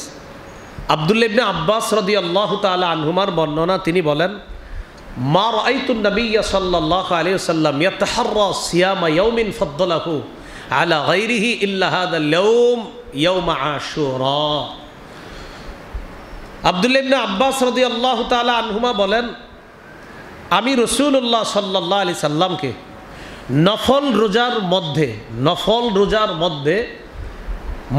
আব্দুল্লাহ ইবনে আব্বাস রাদিয়াল্লাহু তাআলা আনহুমার বর্ণনা, তিনি বলেন, মা রাআইতুন নাবিয়্য সাল্লাল্লাহু আলাইহি ওয়াসাল্লাম ইয়াতাহাররা সিয়ামা ইয়াউমিন ফাদ্দালাহু আলা গায়রিহি ইল্লা হাদাল ইয়াউম ইয়াউম আশুরা। আব্দুল্লাহ ইবনে আব্বাস রাদিয়াল্লাহু তাআলা আনহুমা বলেন, আমি রাসূলুল্লাহ সাল্লাল্লাহু আলাইহি সাল্লামকে নফল রোজার মধ্যে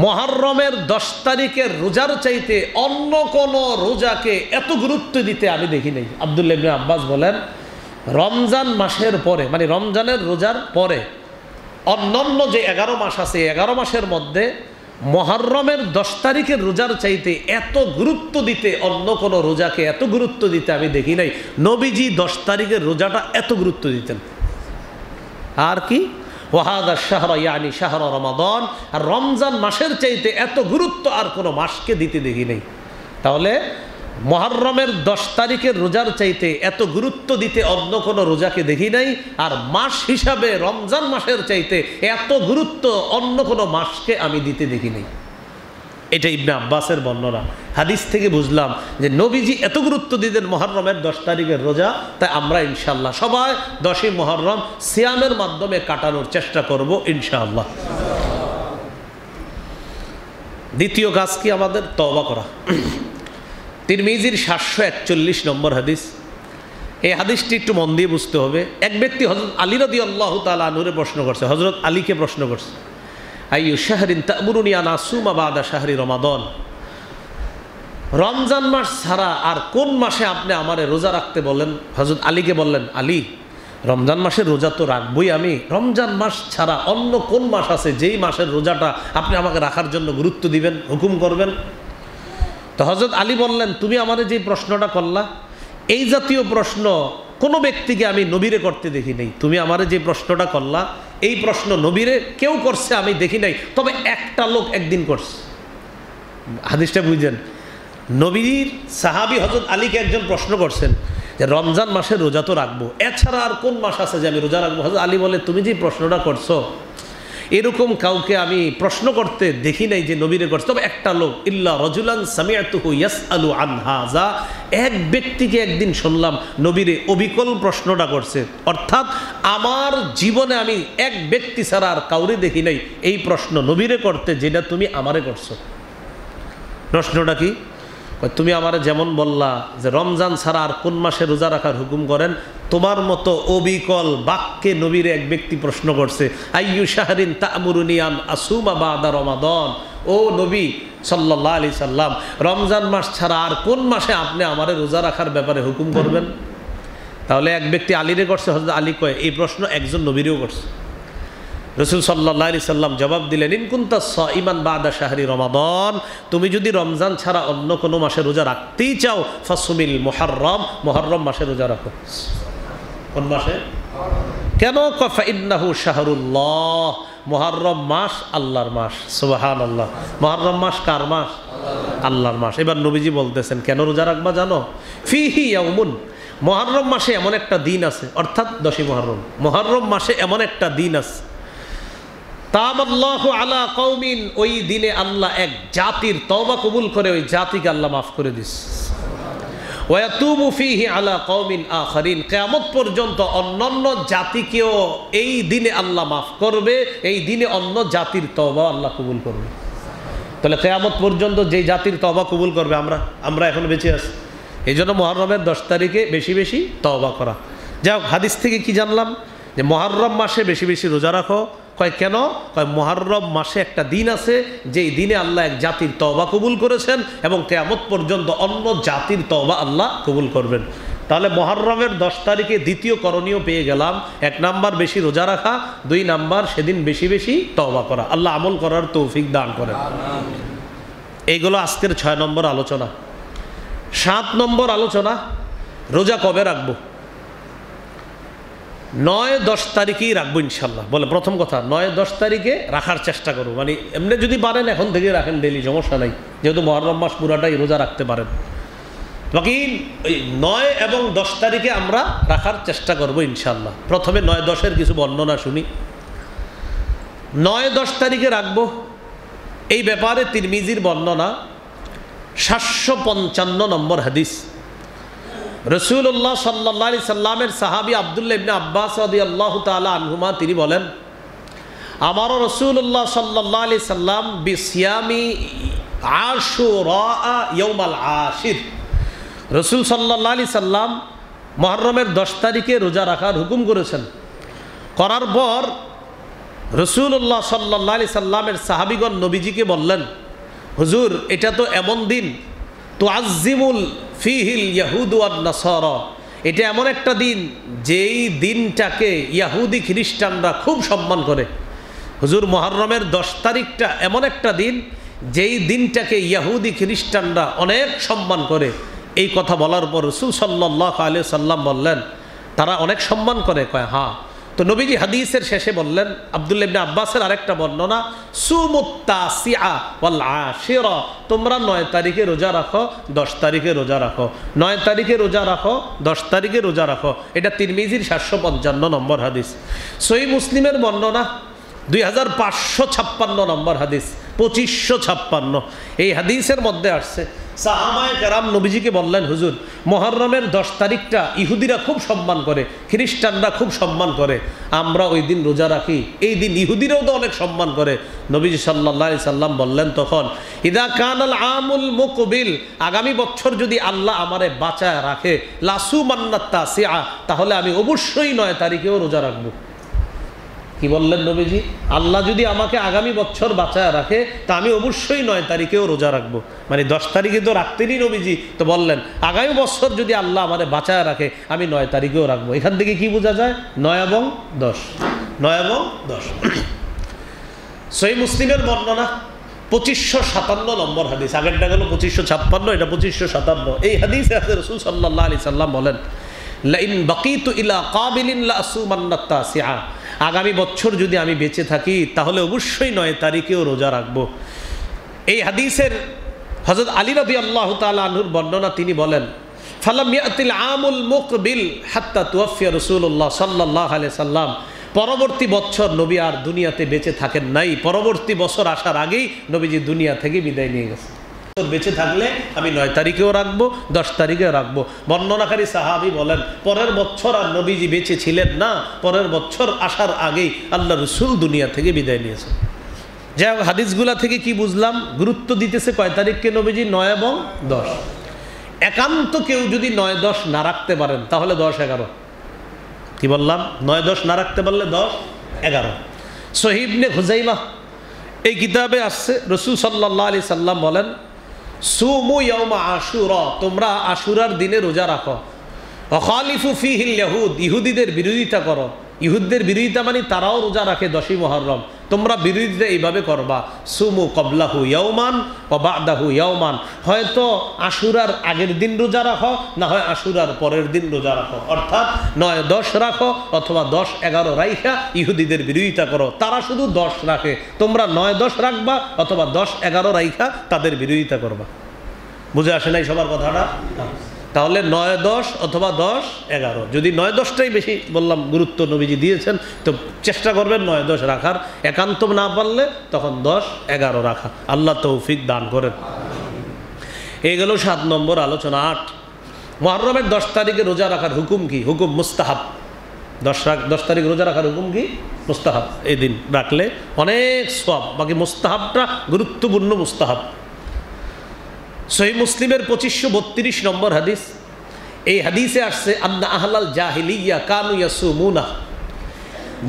মুহররমের 10 তারিখের রোজার চাইতে অন্য কোন রোজাকে এত গুরুত্ব দিতে আমি দেখি নাই। আব্দুল্লাহ ইবনে আব্বাস বলেন, রমজান মাসের পরে, মানে রমজানের রোজার পরে অন্যান্য যে 11 মাস আছে, 11 মাসের মধ্যে মুহররমের 10 তারিখের রোজার চাইতে এত গুরুত্ব দিতে, অন্য কোন রোজাকে এত গুরুত্ব দিতে আমি দেখি নাই। নবীজি 10 তারিখের রোজাটা এত গুরুত্ব দিতেন। আর কি? ওয়াহাদা শাহরা ইয়ানি শাহরা রমাদান। আর রমজান মাসের চাইতে এত গুরুত্ব আর কোনো মাসকে দিতে দেখি নেই। তাহলে মুহররমের 10 তারিখের রোজার চাইতে এত গুরুত্ব দিতে অন্য কোনো রোজাকে দেখি নাই। আর মাস হিসাবে রমজান মাসের চাইতে এত গুরুত্ব অন্য কোনো মাসকে আমি দিতে দেখি নাই। এটা ইবনে আব্বাসের বর্ণনা। হাদিস থেকে বুঝলাম যে নবীজি এত গুরুত্ব দিতেন মুহররমের 10 তারিখের রোজা। তাই আমরা ইনশাআল্লাহ সবাই 10ই মুহররম সিয়ামের মাধ্যমে কাটানোর চেষ্টা করব ইনশাআল্লাহ। দ্বিতীয় কাজ কি আমাদের? তওবা করা। তিরমিজির 741 নম্বর হাদিস। এই হাদিসটি একটু মন দিয়ে বুঝতে হবে। এক ব্যক্তি হযরত আলী রাদিয়াল্লাহু তাআলা আনহুরে প্রশ্ন করছে, হযরত আলীকে প্রশ্ন করছে, আইয়ু শাহরিন তা'মুরুনি আন আসুমা বাদা শাহরি রমাদান, রমজান মাস ছাড়া আর কোন মাসে আপনি আমারে রোজা রাখতে বলেন? হযরত আলীকে বললেন, আলী, রমজান মাসের রোজা তো রাখবই আমি, রমজান মাস ছাড়া অন্য কোন মাস আছে যেই মাসের রোজাটা আপনি আমাকে রাখার জন্য গুরুত্ব দিবেন, হুকুম করবেন? তো হযরত আলী বললেন, তুমি আমারে যে প্রশ্নটা করলা, এই জাতীয় প্রশ্ন কোনো ব্যক্তিকে আমি নবীরে করতে দেখি নাই। তুমি আমারে যে প্রশ্নটা করলা, এই প্রশ্ন নবীরে কেউ করছে আমি দেখি নাই, তবে একটা লোক একদিন করছে। হাদিসটা বুঝছেন? নবীর সাহাবী হযরত আলীকে একজন প্রশ্ন করছেন যে রমজান মাসে রোজা তো রাখবো, এছাড়া আর কোন মাস আছে যে আমি রোজা রাখবো? হযরত আলী বলে, তুমি যে প্রশ্নটা করছো, এরকম কাউকে আমি প্রশ্ন করতে দেখি নাই যে নবীরে করছে, তবে একটা লোক, ইল্লা রাজুলান সামিআতুহু ইয়াসআলু আন হাযা, এক ব্যক্তিকে একদিন শুনলাম নবীরে অবিকল প্রশ্নটা করছে। অর্থাৎ আমার জীবনে আমি এক ব্যক্তি ছাড়া আর কাউরে দেখি নাই এই প্রশ্ন নবীরে করতে, যেটা তুমি আমারে করছো। প্রশ্নটা কি? তুমি আমারে যেমন বললা যে রমজান ছাড়া আর কোন মাসে রোজা রাখার হুকুম করেন, তোমার মতো অবিকল বাক্যে নবীরে এক ব্যক্তি প্রশ্ন করছে, আইয়ু শাহরিন তা'মুরুনি আন আসুমা বাদা রমাদান, ও নবী সাল্লাল্লাহু আলাইহি সাল্লাম, রমজান মাস ছাড়া আর কোন মাসে আপনি আমারে রোজা রাখার ব্যাপারে হুকুম করবেন? তাহলে এক ব্যক্তি আলীরে করছে, হযরত আলী কয় এই প্রশ্ন একজন নবীরেও করছে। রাসূল সাল্লাল্লাহু আলাইহি সাল্লাম জবাব দিলেন, ইন কুনতা সাইমান বাদা শাহরি রমাদান, তুমি যদি রমজান ছাড়া অন্য কোনো মাসে রোজা রাখতেই চাও, ফাসুমিল মুহররম, মুহররম মাসে রোজা রাখো। কোন মাসে? কেন? ফা ইন্নাহু শাহরুল্লাহ, মুহররম মাস আল্লাহর মাস। সুবহানাল্লাহ। মুহররম মাস কার মাস? আল্লাহর মাস। এবার নবীজি বলতেছেন কেন রোজা রাখবা জানো? ফিহি ইয়াউমুন, মুহররম মাসে এমন একটা দিন আছে, অর্থাৎ 10ই মুহররম, মুহররম মাসে এমন একটা দিন আছে, তাবাল্লাহু আলা কওমিন, ওই দিনে আল্লাহ এক জাতির তওবা কবুল করে ওই জাতিকে আল্লাহ মাফ করে দিস। ওয়া ইয়াতুবু ফীহি আলা কওমিন আখারিন, কিয়ামত পর্যন্ত অন্যান্য জাতিকেও এই দিনে আল্লাহ মাফ করবে, এই দিনে অন্য জাতির তওবা আল্লাহ কবুল করবে। তাহলে কিয়ামত পর্যন্ত যেই জাতির তওবা কবুল করবে আমরা এখন বেঁচে আছি। এই জন্য মুহররমের 10 তারিখে বেশি বেশি তওবা করা। যাই হোক, হাদিস থেকে কি জানলাম? যে মুহররম মাসে বেশি বেশি রোজা রাখো। কয় কেন? কয় মুহররম মাসে একটা দিন আছে যেই দিনে আল্লাহ এক জাতির তওবা কবুল করেছেন এবং কিয়ামত পর্যন্ত অন্য জাতির তওবা আল্লাহ কবুল করবেন। তাহলে মুহররমের 10 তারিখে দ্বিতীয় করণীয় পেয়ে গেলাম। 1 নাম্বার বেশি রোজা রাখা, 2 নাম্বার সেদিন বেশি বেশি তওবা করা। আল্লাহ আমল করার তৌফিক দান করেন। এইগুলো আজকের 6 নম্বর আলোচনা। 7 নম্বর আলোচনা, রোজা কবে রাখবো? 9-10 তারিখেই রাখবো ইনশাল্লাহ। বলে প্রথম কথা 9-10 তারিখে রাখার চেষ্টা করবো, মানে এমনি যদি পারেন এখন থেকে রাখেন, ডেলি, সমস্যা নাই, যেহেতু মুহররম মাস পুরাটাই রোজা রাখতে পারেন। বাকি 9 এবং 10 তারিখে আমরা রাখার চেষ্টা করবো ইনশাল্লাহ। প্রথমে 9-10-এর কিছু বর্ণনা শুনি। 9-10 তারিখে রাখবো এই ব্যাপারে তিরমিজির বর্ণনা 755 নম্বর হাদিস। রাসূলুল্লাহ সাল্লাল্লাহু আলাইহি সাল্লামের সাহাবী আব্দুল্লাহ ইবনে আব্বাস রাদিয়াল্লাহু তাআলা আনহুমা তিনি বলেন, আমার রাসূলুল্লাহ সাল্লাল্লাহু আলাইহি সাল্লাম বিসিয়ামি আশুরা ইয়াউমাল আশির, রাসূল সাল্লাল্লাহু আলাইহি সাল্লাম মুহররমের 10 তারিখে রোজা রাখার হুকুম করেছেন। করার পর রাসূলুল্লাহ সাল্লাল্লাহু আলাইহি সাল্লামের সাহাবীগণ নবীজিকে বললেন, হুজুর এটা তো এমন দিন, তুআজ্জিমুল ফিহিল ইয়াহুদ ওয়ান নাসারা, এটা এমন একটা দিন যেই দিনটাকে ইহুদি খ্রিস্টানরা খুব সম্মান করে। হুজুর মুহররমের 10 তারিখটা এমন একটা দিন যেই দিনটাকে ইহুদি খ্রিস্টানরা অনেক সম্মান করে। এই কথা বলার পর রাসূল সাল্লাল্লাহু আলাইহি সাল্লাম বললেন, তারা অনেক সম্মান করে? কয় হ্যাঁ। তো নবীজি হাদিসের শেষে বললেন, আব্দুল্লাহ ইবনে আব্বাসের আরেকটা বর্ণনা, সুমুত তাসিআ ওয়াল আশিরা, তোমরা 9 তারিখে রোজা রাখো, 10 তারিখে রোজা রাখো, 9 তারিখে রোজা রাখো, 10 তারিখে রোজা রাখো। এটা তিরমিজির 755 নম্বর হাদিস। সহিহ মুসলিমের বর্ণনা 2556 নম্বর হাদিস, 2556। এই হাদিসের মধ্যে আসছে সাহাবায়ে কেরাম নবীজিকে বললেন, হুজুর মুহররমের 10 তারিখটা ইহুদিরা খুব সম্মান করে, খ্রিস্টানরা খুব সম্মান করে, আমরা ওই দিন রোজা রাখি, এই দিন ইহুদিরাও তো অনেক সম্মান করে। নবীজি সাল্লাল্লাহু আলাইহি সাল্লাম বললেন তখন, ইদা কানাল আমুল মুকবিল, আগামী বছর যদি আল্লাহ আমারে বাঁচায় রাখে, লাসুমান্নাত তাসিআ, তাহলে আমি অবশ্যই 9 তারিখেও রোজা রাখবো। কি বললেন নবীজি? আল্লাহ যদি আমাকে আগামী বছর বাঁচায় রাখে তা আমি অবশ্যই 9 তারিখেও রোজা রাখবো। মানে 10 তারিখে তো রাখতেনই নবীজি, তো বললেন আগামী বছর যদি আল্লাহ আমাদের বাঁচায় রাখে আমি 9 তারিখেও রাখবো। এখান থেকে কি বোঝা যায়? 9 এবং 10, 9 এবং 10। সহিহ মুসলিমের বর্ণনা 2557 নম্বর হাদিস, আগেরটা গেল 2556, এটা 2557। এই হাদিসে আছে রাসূল সাল্লাল্লাহু আলাইহি সাল্লাম বলেন, লাইন বাকিতু ইলা কাবিলিন লা আসুমান্নাত তাসিআ, আগামী বছর যদি আমি বেঁচে থাকি তাহলে অবশ্যই 9 তারিখেও রোজা রাখবো। এই হাদিসের হযরত আলী রাদিয়াল্লাহু তাআলা আনহুর বর্ণনা, তিনি বলেন, ফালাম ইয়াতিল আমুল মুকবিল হাত্তা তুওয়াফিয়া রাসূলুল্লাহ সাল্লাল্লাহু আলাইহি সাল্লাম, পরবর্তী বছর নবী আর দুনিয়াতে বেঁচে থাকেন নাই, পরবর্তী বছর আসার আগেই নবীজি দুনিয়া থেকে বিদায় নিয়ে গেছে। বেঁচে থাকলে আমি 9 তারিখেও রাখবো, 10 তারিখেও রাখবো। বর্ণনাকারী সাহাবী বলেন, পরের বছর আর নবীজি বেঁচে ছিলেন না, পরের বছর আসার আগেই আল্লাহ রাসূল দুনিয়া থেকে বিদায় নিয়েছেন। যাই হোক, হাদিসগুলা থেকে কি বুঝলাম? গুরুত্ব দিতেছে কয় তারিখকে নবীজি? 9 এবং 10। একান্ত কেউ যদি 9, 10 না রাখতে পারেন তাহলে 10, 11। কি বললাম? 9, 10 না রাখতে পারলে 10, 11। সহিহ ইবনে খুজাইমাহ এই কিতাবে আসছে, রাসূল সাল্লাল্লাহু আলাইহি সাল্লাম বলেন, সুমু ইয়াউমা আশুরা, তোমরা আশুরার দিনে রোজা রাখো। ওয়াখালিফু ফীহিল ইয়াহুদ, ইহুদিদের বিরোধিতা করো। ইহুদদের বিরোধিতা মানে তারাও রোজা রাখে 10ই মুহররম, তোমরা বিরোধিতা এইভাবে করবা, সুমু কবলাহু ইয়াউমান ওয়া বা'দাহু ইয়াউমান, হয়তো আশুরার আগের দিন রোজা রাখো, না হয় আশুরার পরের দিন রোজা রাখো। অর্থাৎ 9, 10 রাখো অথবা 10, 11 রাইখা ইহুদিদের বিরোধিতা করো। তারা শুধু 10 রাখে, তোমরা 9, 10 রাখবা অথবা 10, 11 রাইখা তাদের বিরোধিতা করবা। বুঝে আসে নাই সবার কথাটা? তাহলে 9, 10 অথবা 10, 11। যদি 9, 10টাই বেশি বললাম গুরুত্ব নবীজি দিয়েছেন, তো চেষ্টা করবেন 9, 10 রাখার। একান্ত না পারলে তখন 10, 11 রাখা। আল্লাহ তৌফিক দান করেন। এই গেল 7 নম্বর আলোচনা। 8, মুহররমের 10 তারিখে রোজা রাখার হুকুম কি? হুকুম মুস্তাহাব। 10 তারিখ রোজা রাখার হুকুম কি? মুস্তাহাব। এই দিন রাখলে অনেক সওয়াব। বাকি মুস্তাহাবটা গুরুত্বপূর্ণ মুস্তাহাব। সহিহ মুসলিমের 2532 নম্বর হাদিস, এই হাদিসে আসছে, আন্না আহলাল জাহিলিয়া কানু ইয়াসুমুনা,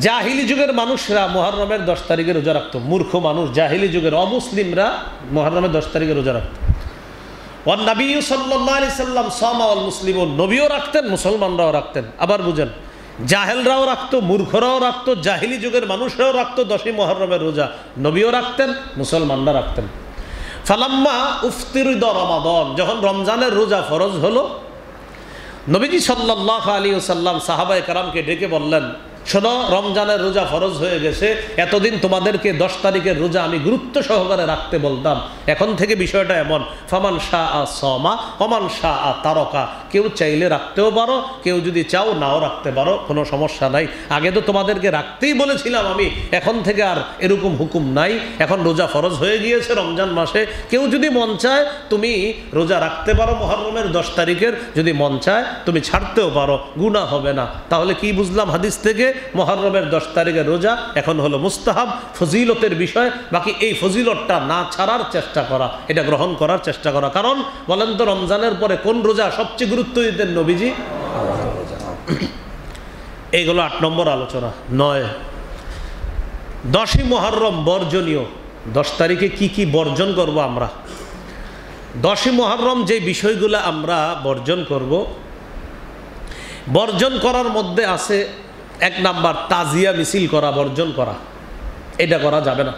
জাহিলি যুগের মানুষরা মুহররমের 10 তারিখে রোজা রাখতো। মূর্খ মানুষ, জাহিলি যুগের অমুসলিমরা মুহররমের 10 তারিখে রোজা রাখতো। ওয়ান নবী সাল্লাল্লাহু আলাইহি সাল্লাম সামা ওয়াল মুসলিমুন, নবীও রাখতেন, মুসলমানরাও রাখতেন। আবার বুঝেন, জাহেলরাও রাখতো, মূর্খরাও রাখতো, জাহিলি যুগের মানুষরাও রাখতো 10ই মুহররমের রোজা, নবীও রাখতেন, মুসলমানরা রাখতেন। ফালাম্মা উফতিরিদ রমাদান, যখন রমজানের রোজা ফরজ হলো, নবীজি সাল্লাল্লাহু আলাইহি ওয়াসাল্লাম সাহাবায়ে কেরামকে ডেকে বললেন, শোনো, রমজানের রোজা ফরজ হয়ে গেছে, এতদিন তোমাদেরকে 10 তারিখের রোজা আমি গুরুত্ব সহকারে রাখতে বলতাম, এখন থেকে বিষয়টা এমন, ফামান শাআ সামা ওমান শাআ তারাকা, কেউ চাইলে রাখতেও পারো, কেউ যদি চাও নাও রাখতে পারো, কোনো সমস্যা নাই। আগে তো তোমাদেরকে রাখতেই বলেছিলাম আমি, এখন থেকে আর এরকম হুকুম নাই, এখন রোজা ফরজ হয়ে গিয়েছে রমজান মাসে, কেউ যদি মন চায় তুমি রোজা রাখতে পারো মুহররমের 10 তারিখের, যদি মন চায় তুমি ছাড়তেও পারো, গুনাহ হবে না। তাহলে কি বুঝলাম হাদিস থেকে? মুহররমের 10 তারিখের রোজা এখন হলো মুস্তাহাব, ফজিলতের বিষয়। বাকি এই ফজিলতটা না ছাড়ার চেষ্টা করা, এটা গ্রহণ করার চেষ্টা করা। কারণ বলেন তো, রমজানের পরে কোন রোজা সবচেয়ে গুরুত্ব দিতেন নবীজি? এইগুলো 8 নম্বর আলোচনা। 9, 10ই মুহররম বর্জনীয়। 10 তারিখে কি কি বর্জন করব আমরা? 10ই মুহররম যে বিষয়গুলো আমরা বর্জন করব, বর্জন করার মধ্যে আছে 1 নাম্বার, তাজিয়া মিছিল করা, বর্জন করা। এটা করা যাবে না।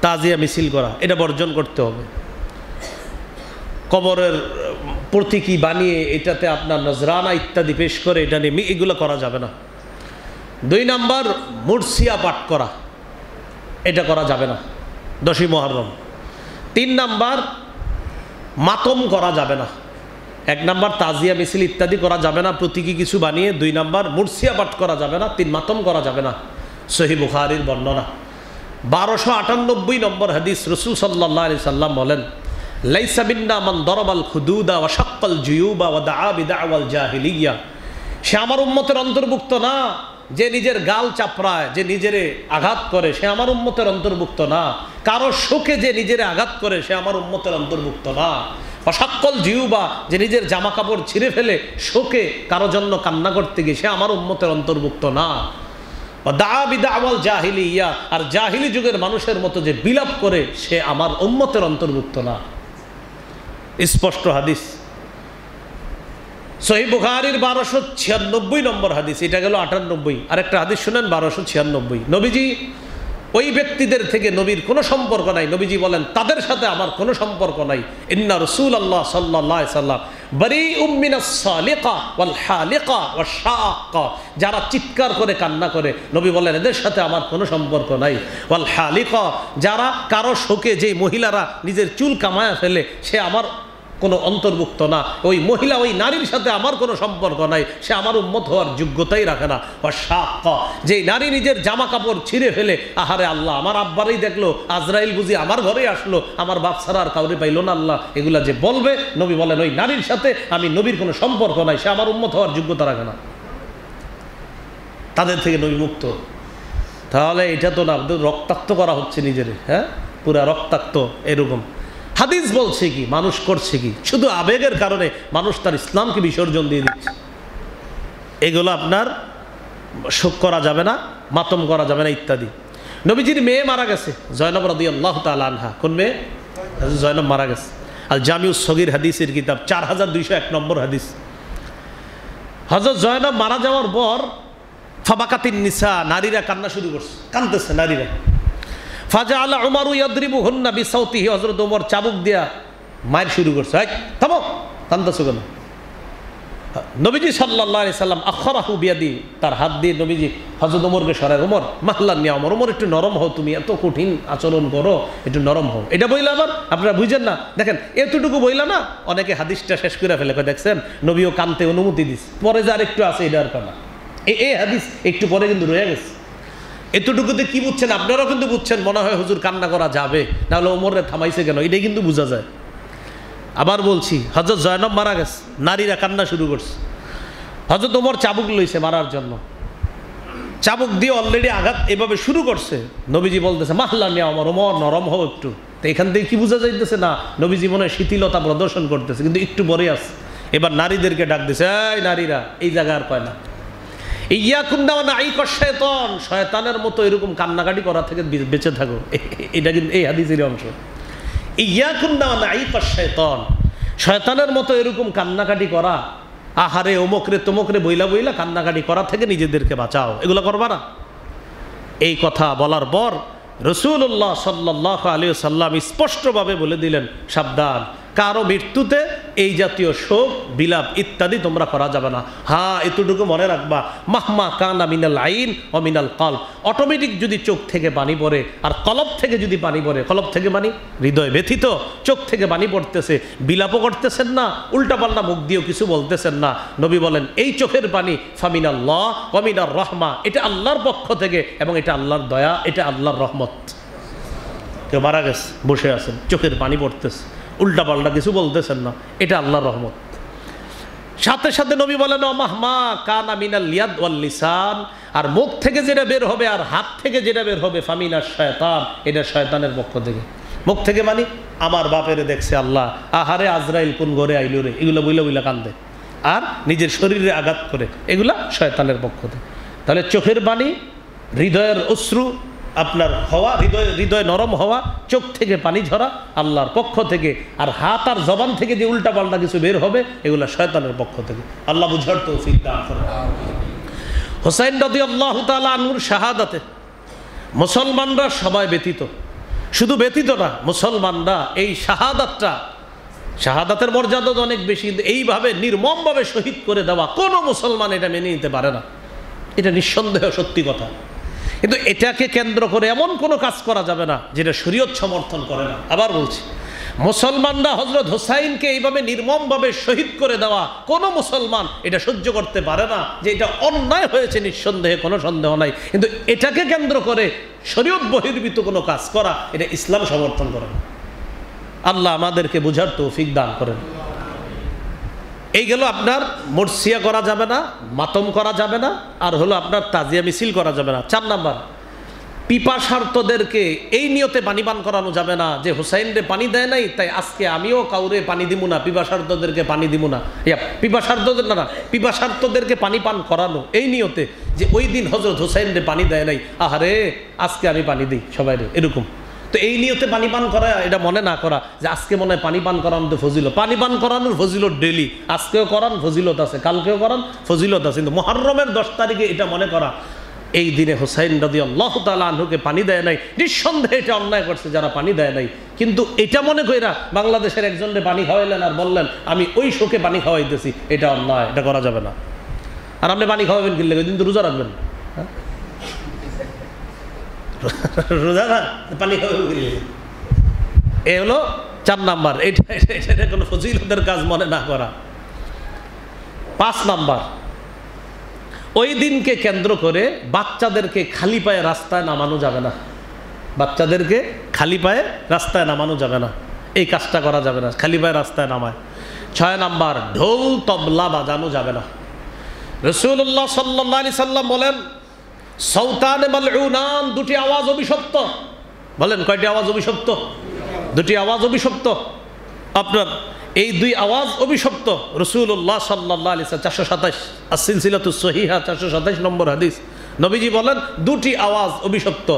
তাজিয়া মিছিল করা, এটা বর্জন করতে হবে। কবরের প্রতীকী বানিয়ে এটাতে আপনার নজরানা ইত্যাদি পেশ করে এটা নিয়ে এগুলো করা যাবে না। 2 নাম্বার, মুরসিয়া পাঠ করা, এটা করা যাবে না 10ই মুহররম। 3 নাম্বার, মাতম করা যাবে না। 1 নাম্বার তাজিয়া মিছিল ইত্যাদি করা যাবে না, প্রতীকী কিছু বানিয়ে। 2 নাম্বার, মুরসিয়া পাঠ করা যাবে না। 3, মাতম করা যাবে না। সহিহ বুখারীর বর্ণনা 1298 নম্বর হাদিস, রাসূল সাল্লাল্লাহু আলাইহি সাল্লাম বলেন, লাইসা মিন্না মান দরাবাল খুদুদা ওয়া শাক্কাল জুয়ুবা ওয়া দাআ বিদাওয়াল জাহিলিয়া। সে আমার উম্মতের অন্তর্ভুক্ত না। যে নিজের গাল চাপড়ায়, যে নিজেরে আঘাত করে, সে আমার উম্মতের অন্তর্ভুক্ত না। কারো শোকে যে নিজেরে আঘাত করে, সে আমার উম্মতের অন্তর্ভুক্ত না। ওয়া শাক্কাল জুয়ুবা, যে নিজের জামা কাপড় ছিঁড়ে ফেলে শোকে কারো জন্য কান্না করতে গিয়ে, সে আমার উম্মতের অন্তর্ভুক্ত না। দাআ বিদাওয়াল জাহিলিয়া, আর জাহিলি যুগের মানুষের মতো যে বিলাপ করে, সে আমার উম্মতের অন্তর্ভুক্ত না। স্পষ্ট হাদিস, সহিহ বুখারীর 1296 নম্বর হাদিস। এটা গেল 98। আরেকটা হাদিস শুনেন 1296। নবীজি ওই ব্যক্তিদের থেকে নবীর কোনো সম্পর্ক নাই, নবীজি বলেন তাদের সাথে আমার কোনো সম্পর্ক নাই। ইন্না রাসূলুল্লাহ সাল্লাল্লাহু আলাইহি সাল্লাম বারীউম মিনাস সালিকা ওয়াল হালিকা ওয়াশ শাআকা, যারা চিৎকার করে কান্না করে, নবী বলেন এদের সাথে আমার কোনো সম্পর্ক নাই। ওয়াল হালিকা, যারা কারো শোকে, যে মহিলারা নিজের চুল কামায়া ফেলে, সে আমার কোনো অন্তর্ভুক্ত না। ওই মহিলা, ওই নারীর সাথে আমার কোনো সম্পর্ক নাই, সে আমার উম্মত হওয়ার যোগ্যতাই রাখে না। ওয়া শাক্কা, যে নারী নিজের জামা কাপড় ছিঁড়ে ফেলে, আহারে আল্লাহ আমার আব্বারই দেখলো, আজরাইল বুঝি আমার ঘরে আসলো, আমার বাপ ছাড়া আর কাউরে পাইল না আল্লাহ, এগুলা যে বলবে, নবী বলেন ওই নারীর সাথে আমি নবীর কোনো সম্পর্ক নাই, সে আমার উম্মত হওয়ার যোগ্যতা রাখে না। তাদের থেকে নবী মুক্ত। তাহলে এটা তো না, রক্তাক্ত করা হচ্ছে নিজের, হ্যাঁ, পুরা রক্তাক্ত। এরকম হাদিস বলছে কি, মানুষ করছে কি, শুধু আবেগের কারণে মানুষ তার ইসলামকে বিসর্জন দিয়ে দিচ্ছে। এগুলো আপনার শোক করা যাবে না, মাতম করা যাবে না ইত্যাদি। নবীজির মেয়ে মারা গেছে, জয়নব রাদিয়াল্লাহু তাআলা আনহা। কোন মেয়ে? জয়নব মারা গেছে। আল জামিউস সগীর হাদিসের কিতাব 4201 নম্বর হাদিস। হযরত জয়নব মারা যাওয়ার পর ফাবাকাতিন নিসা, নারীরা কান্না শুরু করছে, কাঁদতেছে নারীরা। ফাজাআলা উমারু ইয়াদরিবুহুন্না বিসাউতিহি, হযরত ওমর চাবুক দিয়া মায়ের শুরু করছে। এই থামো, কাঁদতেছো কেন? নবীজি সাল্লাল্লাহু আলাইহি সাল্লাম আখরাহু বিয়াদি, তার হাত দিয়ে নবীজি হযরত ওমরকে সরায়, ওমর মাহলান নিয়া ওমর, ওমর একটু নরম হও, তুমি এত কঠিন আচরণ করো, একটু নরম হও। এটা বইলা আবার আপনারা বুঝেন না, দেখেন এতটুকু বইলা না, অনেকে হাদিসটা শেষ করে ফেলে, দেখছেন নবীও কানতে অনুমতি দিস, পরে যে আরেকটু আছে এটা আর কানা, এই হাদিস একটু পরে কিন্তু রয়ে গেছে। এতটুকুতে কি বুঝছেন? আপনারাও কিন্তু বুঝছেন, মনে হয় হুজুর কান্না করা যাবে, নাহলে ওমরে থামাইছে কেন, এটাই কিন্তু বোঝা যায়। আবার বলছি, হযরত জয়নব মারা গেছে, নারীরা কান্না শুরু করছে। হযরত ওমর চাবুক লইছে মারার জন্য, চাবুক দিয়ে অলরেডি আঘাত এভাবে শুরু করছে। নবীজি বলতেছে মাহলা নিয়া ওমর, ওমর নরম হও একটু। তো এখান থেকে কি বোঝা যাইতেছে? না, নবীজি মনে হয় শিথিলতা প্রদর্শন করতেছে, কিন্তু একটু পরে আছে। এবার নারীদেরকে ডাক দিছে, এই নারীরা, এই জায়গা আর কয় না, ইয়াকুন্না ওয়া নাঈকা শায়তান, শয়তানের মতো এরকম কান্নাকাটি করা থেকে বেঁচে থাকো। এটা কিন্তু এই হাদিসের অংশ। ইয়াকুন্না ওয়া নাঈকা শায়তান, শয়তানের মতো এরকম কান্নাকাটি করা, আহারে অমুকরে তমুকরে বইলা বইলা কান্নাকাটি করা থেকে নিজেদেরকে বাঁচাও, এগুলো করবা না। এই কথা বলার পর রাসূলুল্লাহ সাল্লাল্লাহু আলাইহি ওয়াসাল্লাম স্পষ্টভাবে বলে দিলেন, সাবধান, কারো মৃত্যুতে এই জাতীয় শোক বিলাপ ইত্যাদি তোমরা করা যাবে না। হ্যাঁ, এতটুকু মনে রাখবা, মাহমা কানা মিনাল আইন ও মিনাল কলব, অটোমেটিক যদি চোখ থেকে পানি পড়ে, আর কলব থেকে যদি পানি পড়ে, কলব থেকে পানি, হৃদয় ব্যথিত, চোখ থেকে পানি পড়তেছে, বিলাপও করতেছেন না, উল্টাপাল্টা মুখ দিয়েও কিছু বলতেছেন না। নবী বলেন এই চোখের পানি ফামিনাল্লাহ ওয়া মিনার রহমা, এটা আল্লাহর পক্ষ থেকে এবং এটা আল্লাহর দয়া, এটা আল্লাহর রহমত। কেউ মারা গেছে, বসে আছেন, চোখের পানি পড়তেছে, উল্টা পাল্টা কিছু বলতেছেন না, এটা আল্লাহর রহমত। সাথে সাথে নবী বলেন মাহমা কানা মিনাল ইয়াদ ওয়াল লিসান, আর মুখ থেকে যেটা বের হবে আর হাত থেকে যেটা বের হবে ফামিনাশ শয়তান, এটা শয়তানের পক্ষ থেকে। মুখ থেকে মানে আমার বাপেরে দেখছে আল্লাহ, আহারে আজরাইল কোন ঘরে আইলো রে, এগুলো বইলা বইলা কান্দে, আর নিজের শরীরে আঘাত করে, এগুলা শয়তানের পক্ষ থেকে। তাহলে চোখের পানি, হৃদয়ের অশ্রু আপনার হওয়া, হৃদয় নরম হওয়া, চোখ থেকে পানি ঝরা আল্লাহর পক্ষ থেকে, আর হাত আর জবান থেকে যে উল্টা পাল্টা কিছু বের হবে এগুলা শয়তানের পক্ষ থেকে। আল্লাহ বুঝার তৌফিক দান করেন। হুসাইন রাদিয়াল্লাহু তাআলা আনহুর শাহাদাতে মুসলমানরা সবাই ব্যতীত, শুধু ব্যতীত না, মুসলমানরা এই শাহাদাতের মর্যাদা অনেক বেশি, কিন্তু এইভাবে নির্মমভাবে শহীদ করে দেওয়া কোনো মুসলমান এটা মেনে নিতে পারে না, এটা নিঃসন্দেহ সত্যি কথা। কিন্তু এটাকে কেন্দ্র করে এমন কোনো কাজ করা যাবে না যেটা শরীয়ত সমর্থন করে না। আবার বলছি, মুসলমানরা হযরত হুসাইনকে এইভাবে নির্মমভাবে শহীদ করে দেওয়া কোনো মুসলমান এটা সহ্য করতে পারে না, যে এটা অন্যায় হয়েছে, নিঃসন্দেহে কোনো সন্দেহ নাই, কিন্তু এটাকে কেন্দ্র করে শরীয়ত বহির্ভূত কোনো কাজ করা, এটা ইসলাম সমর্থন করে না। আল্লাহ আমাদেরকে বুঝার তৌফিক দান করেন। এই গেল আপনার মরসিয়া করা যাবে না, মাতম করা যাবে না, আর হলো আপনার তাজিয়া মিছিল করা যাবে না। 4 নাম্বার, পিপাসার্তদেরকে এই নিয়তে পানি পান করানো যাবে না যে হুসাইন রে পানি দেয় নাই তাই আজকে আমিও কাউরে পানি দিব না, পিপাসার্তদেরকে পানি দিব না। পিপাসার্তদের না, পিপাসার্তদেরকে পানি পান করানো এই নিয়তে যে ওই দিন হযরত হুসাইন রে পানি দেয় নাই, আহারে আজকে আমি পানি দিই সবাই রে, এরকম। তো এই নিয়তে পানি পান করা, এটা মনে না করা যে আজকে মনে হয় পানি পান করানো তো ফজিলত। পানি পান করানোর ফজিলত ডেলি, আজকেও করান ফজিলত আছে, কালকেও করান ফজিলত আছে, কিন্তু মুহররমের 10 তারিখে এটা মনে করা এই দিনে হুসাইন রাদিয়াল্লাহু তাআলা আনহুকে পানি দেয় নাই, নিঃসন্দেহে এটা অন্যায় করছে যারা পানি দেয় নাই। কিন্তু এটা মনে কইরা বাংলাদেশের একজনকে পানি খাওয়াইলেন আর বললেন আমি ওই শোকে পানি খাওয়াইতেছি, এটা অন্যায়, এটা করা যাবে না। আর আপনি পানি খাওয়াবেন কি লাগে? কিন্তু রোজা রাখবেন, রোজা না পানি খাওয়াবেন কি লাগে? এ হলো 4 নাম্বার, এটা কোনো ফজিলতের কাজ মনে না করা। 5 নাম্বার, ওই দিনকে কেন্দ্র করে বাচ্চাদেরকে খালি পায়ে রাস্তায় নামানো যাবে না। বাচ্চাদেরকে খালি পায়ে রাস্তায় নামানো যাবে না, এই কাজটা করা যাবে না, খালি পায়ে রাস্তায় নামায়। 6 নাম্বার, ঢোল তবলা বাজানো যাবে না। রাসূলুল্লাহ সাল্লাল্লাহু আলাইহি সাল্লাম বলেন সাউতানে মালউনান, 2টি আওয়াজ অভিশপ্ত। বলেন কয়টি আওয়াজ অভিশপ্ত? 2টি আওয়াজ অভিশপ্ত। আপনার এই 2 আওয়াজ অভিশপ্ত। রাসূলুল্লাহ সাল্লাল্লাহু আলাইহি ওয়াসাল্লাম 427 as-সিলসিলাতুস সহিহা 427 নম্বর হাদিস, নবীজি বলেন 2টি আওয়াজ অভিশপ্ত।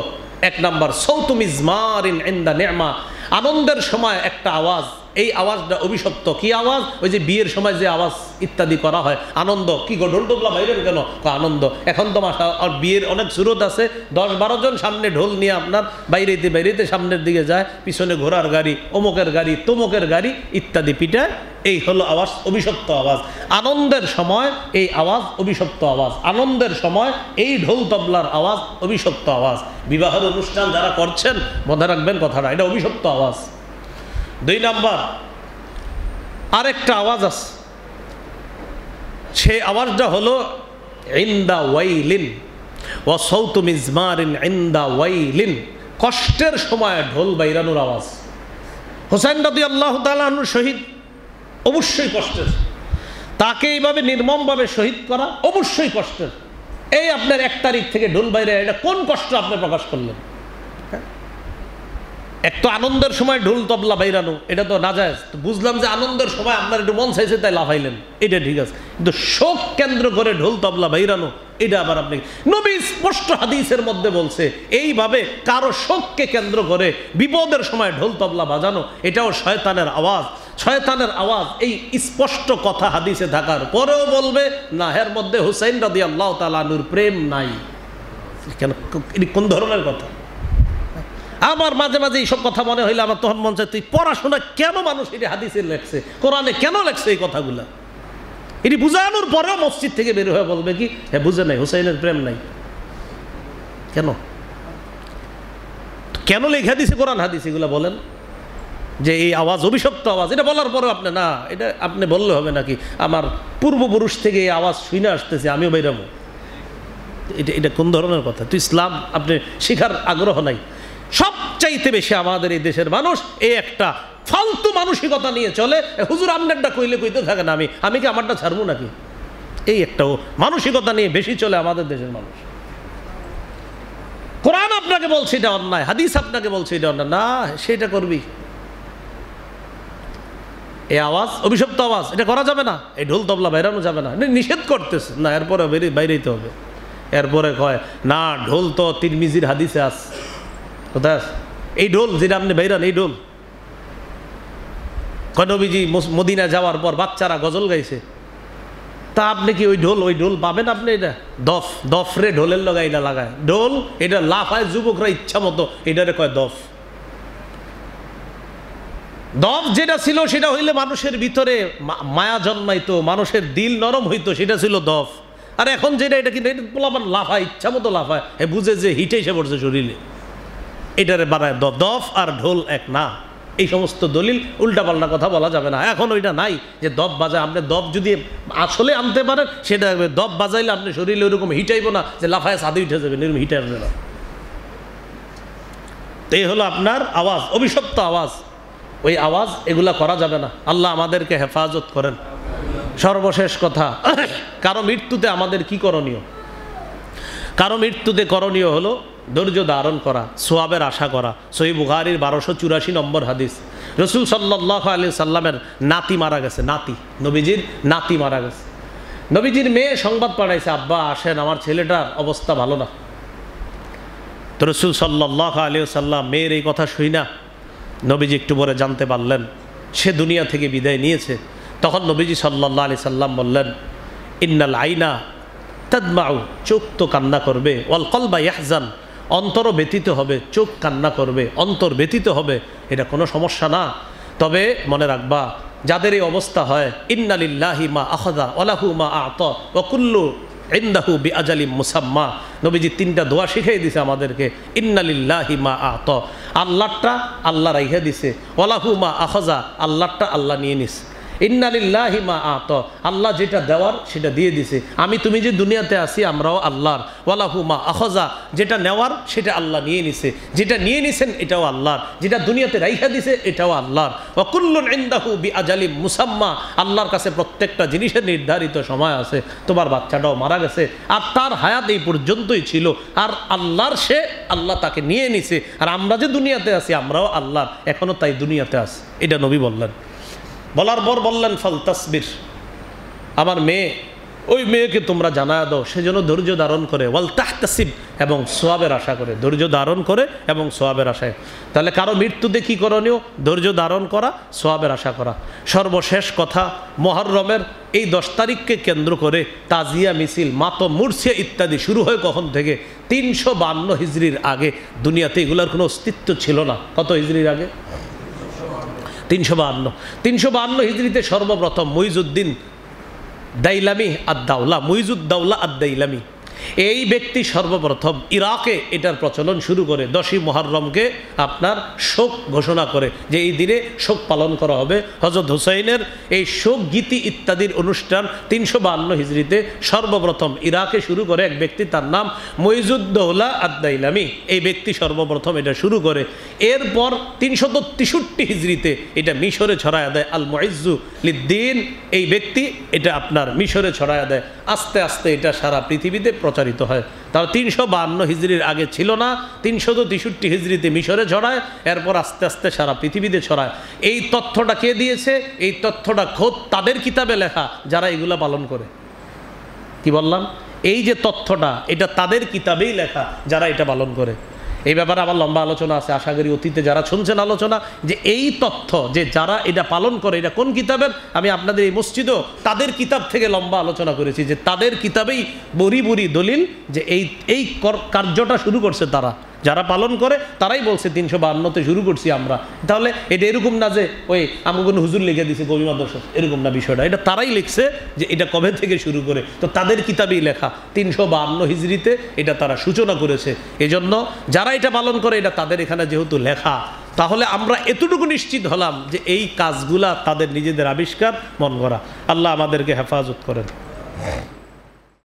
1 নাম্বার সাউতু মিজমারিন ইনদা নি'মা, আনন্দের সময় একটা আওয়াজ, এই আওয়াজটা অভিশপ্ত। কি আওয়াজ? ওই যে বিয়ের সময় যে আওয়াজ ইত্যাদি করা হয়, আনন্দ। কি গো ঢোল টোপলা বাইরেন কেন? আনন্দ। এখন তো মাসা আর বিয়ের অনেক সুরত আছে, 10-12 জন সামনে ঢোল নিয়ে আপনার বাইরেতে বাইরেতে সামনের দিকে যায়, পিছনে ঘোড়ার গাড়ি, অমুকের গাড়ি, তমুকের গাড়ি ইত্যাদি পিটায়। এই হলো আওয়াজ, অভিশপ্ত আওয়াজ। আনন্দের সময় এই আওয়াজ অভিশপ্ত আওয়াজ, আনন্দের সময় এই ঢোল তবলার আওয়াজ অভিশপ্ত আওয়াজ। বিবাহের অনুষ্ঠান যারা করছেন মনে রাখবেন কথাটা, এটা অভিশপ্ত আওয়াজ। 2 নাম্বার, আরেকটা আওয়াজ আছে, সেই আওয়াজটা হলো ইনদা ওয়াইলিন ওয়া সাউতু মিজমারিন ইনদা ওয়াইলিন, কষ্টের সময় ঢোল বাইরানোর আওয়াজ। হুসাইন রাদিয়াল্লাহু তাআলা আনহু শহীদ, অবশ্যই কষ্টের। তাকে এইভাবে নির্মমভাবে শহীদ করা অবশ্যই কষ্টের। এই আপনার 1 তারিখ থেকে ঢোল বাইরে, এটা কোন কষ্ট আপনি প্রকাশ করলেন? এক তো আনন্দের সময় ঢোল তবলা বাইরানো, এটা তো নাজায়েজ। তো বুঝলাম যে আনন্দের সময় আপনার একটু মন চাইছে তাই লাফাইলেন, এটা ঠিক আছে, কিন্তু শোক কেন্দ্র করে ঢোল তবলা বাইরানো, এটা আবার আপনি, নবী স্পষ্ট হাদিসের মধ্যে বলছে এইভাবে কারো শোককে কেন্দ্র করে বিপদের সময় ঢোল তবলা বাজানো, এটাও শয়তানের আওয়াজ। শয়তানের আওয়াজ, এই স্পষ্ট কথা হাদিসে থাকার পরেও বলবে না এর মধ্যে হুসাইন রাদিয়াল্লাহু তাআলা আনহুর প্রেম নাই। কেন? কোন ধরনের কথা? আমার মাঝে মাঝে এইসব কথা মনে হইলে আমার তখন মন চায় তুই পড়াশোনা কেন মানুষ এটি হাদিসে লেখছে, কোরআনে কেন লেখছে এই কথাগুলা? এটি বুঝানোর পরেও মসজিদ থেকে বের হয়ে বলবে কি হ্যাঁ বুঝে নাই, হুসাইনের প্রেম নাই। কেন কেন লেখা দিছে কোরআন হাদিস? এগুলা বলেন যে এই আওয়াজ অভিশপ্ত আওয়াজ, এটা বলার পরেও আপনি না, এটা আপনি বললে হবে নাকি আমার পূর্বপুরুষ থেকে এই আওয়াজ শুনে আসতেছে আমিও বাইরাবো? এটা কোন ধরনের কথা? তুই ইসলাম আপনি শেখার আগ্রহ নাই। সবচাইতে বেশি আমাদের এই দেশের মানুষ এই একটা ফালতু মানসিকতা নিয়ে চলে, হুজুর আপনারটা কইলে কইতে থাকে না, আমি কি আমারটা ছাড়বো নাকি? এই একটা মানসিকতা নিয়ে বেশি চলে আমাদের দেশের মানুষ। কোরআন আপনাকে বলছে এটা অন্যায়, হাদিস আপনাকে বলছে এটা অন্যায়, না সেটা করবি। এই আওয়াজ অভিশপ্ত আওয়াজ, এটা করা যাবে না, এই ঢোল তবলা বাইরানো যাবে না, নিষেধ করতেছে না, এরপরে বাইরেইতে হবে। এরপরে কয় না ঢোল তো তিরমিজির হাদিসে আছে, কোথায় এই ঢোল যেটা আপনি বাইরান, এই ঢোল কয় নবীজি মদিনা যাওয়ার পর বাচ্চারা গজল গাইছে, তা আপনি কি ওই ঢোল পাবেন আপনি? এটা দফ রে ঢোলের লগা এটা লাগায়, ঢোল এটা লাফায় যুবকরা ইচ্ছা মতো, এটারে কয় দফ। দফ যেটা ছিল সেটা হইলে মানুষের ভিতরে মায়া জন্মাইতো, মানুষের দিল নরম হইতো, সেটা ছিল দফ। আর এখন যেটা এটা কিন্তু এটা পোলাপান লাফায়, ইচ্ছা মতো লাফায়, বুঝে যে হিটে এসে পড়ছে শরীরে, এটারে বানায় দফ। দফ আর ঢোল এক না, এই সমস্ত দলিল উল্টাপাল্টা কথা বলা যাবে না। এখন ওইটা নাই যে দফ বাজায়, আপনি দফ যদি আসলে আনতে পারেন সেটা দফ বাজাইলে আপনি শরীরে ওইরকম হিটাইব না যে লাফায় ছাদে উঠে যাবেন, এরকম হিটে আসবে না। তো এই হলো আপনার আওয়াজ, অভিশপ্ত আওয়াজ। ওই আওয়াজ এগুলা করা যাবে না। আল্লাহ আমাদেরকে হেফাজত করেন। সর্বশেষ কথা, কারো মৃত্যুতে আমাদের কি করণীয়? কারো মৃত্যুতে করণীয় হলো ধৈর্য ধারণ করা, সোয়াবের আশা করা। সহিহ বুখারীর 1284 নম্বর হাদিস, রাসূল সাল্লাল্লাহু আলাইহি সাল্লামের নাতি মারা গেছে। নাতি, নবীজির নাতি মারা গেছে। নবীজির মেয়ে সংবাদ পাঠাইছে, আব্বা আসেন, আমার ছেলেটার অবস্থা ভালো না। তো রাসূল সাল্লাল্লাহু আলাইহি সাল্লাম মেয়ের এই কথা শুই না, নবীজি একটু পরে জানতে পারলেন সে দুনিয়া থেকে বিদায় নিয়েছে। তখন নবীজি সাল্লাল্লাহু আলাইহি সাল্লাম বললেন, ইন্নাল আইনা তাদমাউ, চোখ তো কান্না করবে, ওয়াল কলবা ইয়াহজান, অন্তরও ব্যথিত হবে। চোখ কান্না করবে, অন্তর ব্যথিত হবে, এটা কোনো সমস্যা না। তবে মনে রাখবা, যাদের এই অবস্থা হয়, ইন্না লিল্লাহি মা আখাযা ওয়া লাহু মা আ'তা ওয়া কুল্লু ইনদাহু বিআজালিম মুসাম্মা। নবীজি 3টা দোয়া শিখিয়ে দিছে আমাদেরকে। ইন্না লিল্লাহি মা আ'তা, আল্লাহটা আল্লাহ রাইখা দিছে, ওয়া লাহু মা আখাযা, আল্লাহটা আল্লাহ নিয়ে নিছে। ইন্না লিল্লাহি মা আ'তা, আল্লাহ যেটা দেওয়ার সেটা দিয়ে দিছে। আমি তুমি যে দুনিয়াতে আছি আমরাও আল্লাহর। ওয়া লাহু মা আখাযা, যেটা নেওয়ার সেটা আল্লাহ নিয়ে নিছে, যেটা নিয়ে নিছেন এটাও আল্লাহর, যেটা দুনিয়াতে রাইখা দিছে এটাও আল্লাহর। ওয়া কুল্লুন ইনদাহু বিআজালিম মুসাম্মা, আল্লাহর কাছে প্রত্যেকটা জিনিসের নির্ধারিত সময় আছে। তোমার বাচ্চাটাও মারা গেছে, আর তার হায়াত এই পর্যন্তই ছিল, আর আল্লাহর সে, আল্লাহ তাকে নিয়ে নিছে। আর আমরা যে দুনিয়াতে আছি আমরাও আল্লাহর, এখনো তাই দুনিয়াতে আছি। এটা নবী বললেন। বলার পর বললেন, ফাল তাসবির, আমার মেয়ে, ওই মেয়েকে তোমরা জানায়া দাও সেজন্য ধৈর্য ধারণ করে, ওয়াল তাহতাসিব, এবং সোয়াবের আশা করে। ধৈর্য ধারণ করে এবং সোয়াবের আশায়। তাহলে কারো মৃত্যুতে কী করণীয়? ধৈর্য ধারণ করা, সোয়াবের আশা করা। সর্বশেষ কথা, মুহররমের এই 10 তারিখকে কেন্দ্র করে তাজিয়া মিছিল, মাতম, মুরসিয়া ইত্যাদি শুরু হয় কখন থেকে? 352 হিজরির আগে দুনিয়াতে এগুলোর কোনো অস্তিত্ব ছিল না। কত হিজরির আগে? 352 হিজরিতে সর্বপ্রথম মুইজউদ্দিন দাইলামি আদ-দাওলা, মুইজউদ্দাওলা আদ-দাইলামি, এই ব্যক্তি সর্বপ্রথম ইরাকে এটার প্রচলন শুরু করে। 10ই মুহররমকে আপনার শোক ঘোষণা করে যে এই দিনে শোক পালন করা হবে। হযরত হুসাইনের এই শোক গীতি ইত্যাদির অনুষ্ঠান 352 হিজরিতে সর্বপ্রথম ইরাকে শুরু করে এক ব্যক্তি, তার নাম মুইজউদ্দাওলা আদ-দাইলামি। এই ব্যক্তি সর্বপ্রথম এটা শুরু করে। এরপর 363 হিজরিতে এটা মিশরে ছড়ায়া দেয় আল মুইজ্জু লিদ্দিন, এই ব্যক্তি এটা আপনার মিশরে ছড়ায়া দেয়। আস্তে আস্তে এটা সারা পৃথিবীতে প্রচারিত হয়। তাহলে 352 হিজরির আগে ছিল না, 363 হিজরিতে মিশরে ছড়ায়, এরপর আস্তে আস্তে সারা পৃথিবীতে ছড়ায়। এই তথ্যটা কে দিয়েছে? এই তথ্যটা খোদ তাদের কিতাবে লেখা যারা এগুলা পালন করে। কি বললাম? এই যে তথ্যটা, এটা তাদের কিতাবেই লেখা যারা এটা পালন করে। এই ব্যাপারে আমার লম্বা আলোচনা আছে, আশা করি অতীতে যারা শুনছেন আলোচনা, যে এই তথ্য যে যারা এটা পালন করে এটা কোন কিতাবের, আমি আপনাদের এই মসজিদও তাদের কিতাব থেকে লম্বা আলোচনা করেছি, যে তাদের কিতাবেই বড়ি বড়ি দলিল যে এই কার্যটা শুরু করছে তারা, যারা পালন করে তারাই বলছে 352তে শুরু করছি আমরা। তাহলে এটা এরকম না যে ওই আমাকে কোনো হুজুর লিখে দিছে কবি মাদ্রাসা, এরকম না বিষয়টা। এটা তারাই লিখছে যে এটা কবে থেকে শুরু করে, তো তাদের কিতাবেই লেখা 352 হিজরিতে এটা তারা সূচনা করেছে। এজন্য যারা এটা পালন করে এটা তাদের এখানে যেহেতু লেখা, তাহলে আমরা এতটুকু নিশ্চিত হলাম যে এই কাজগুলা তাদের নিজেদের আবিষ্কার, মন গড়া। আল্লাহ আমাদেরকে হেফাজত করেন।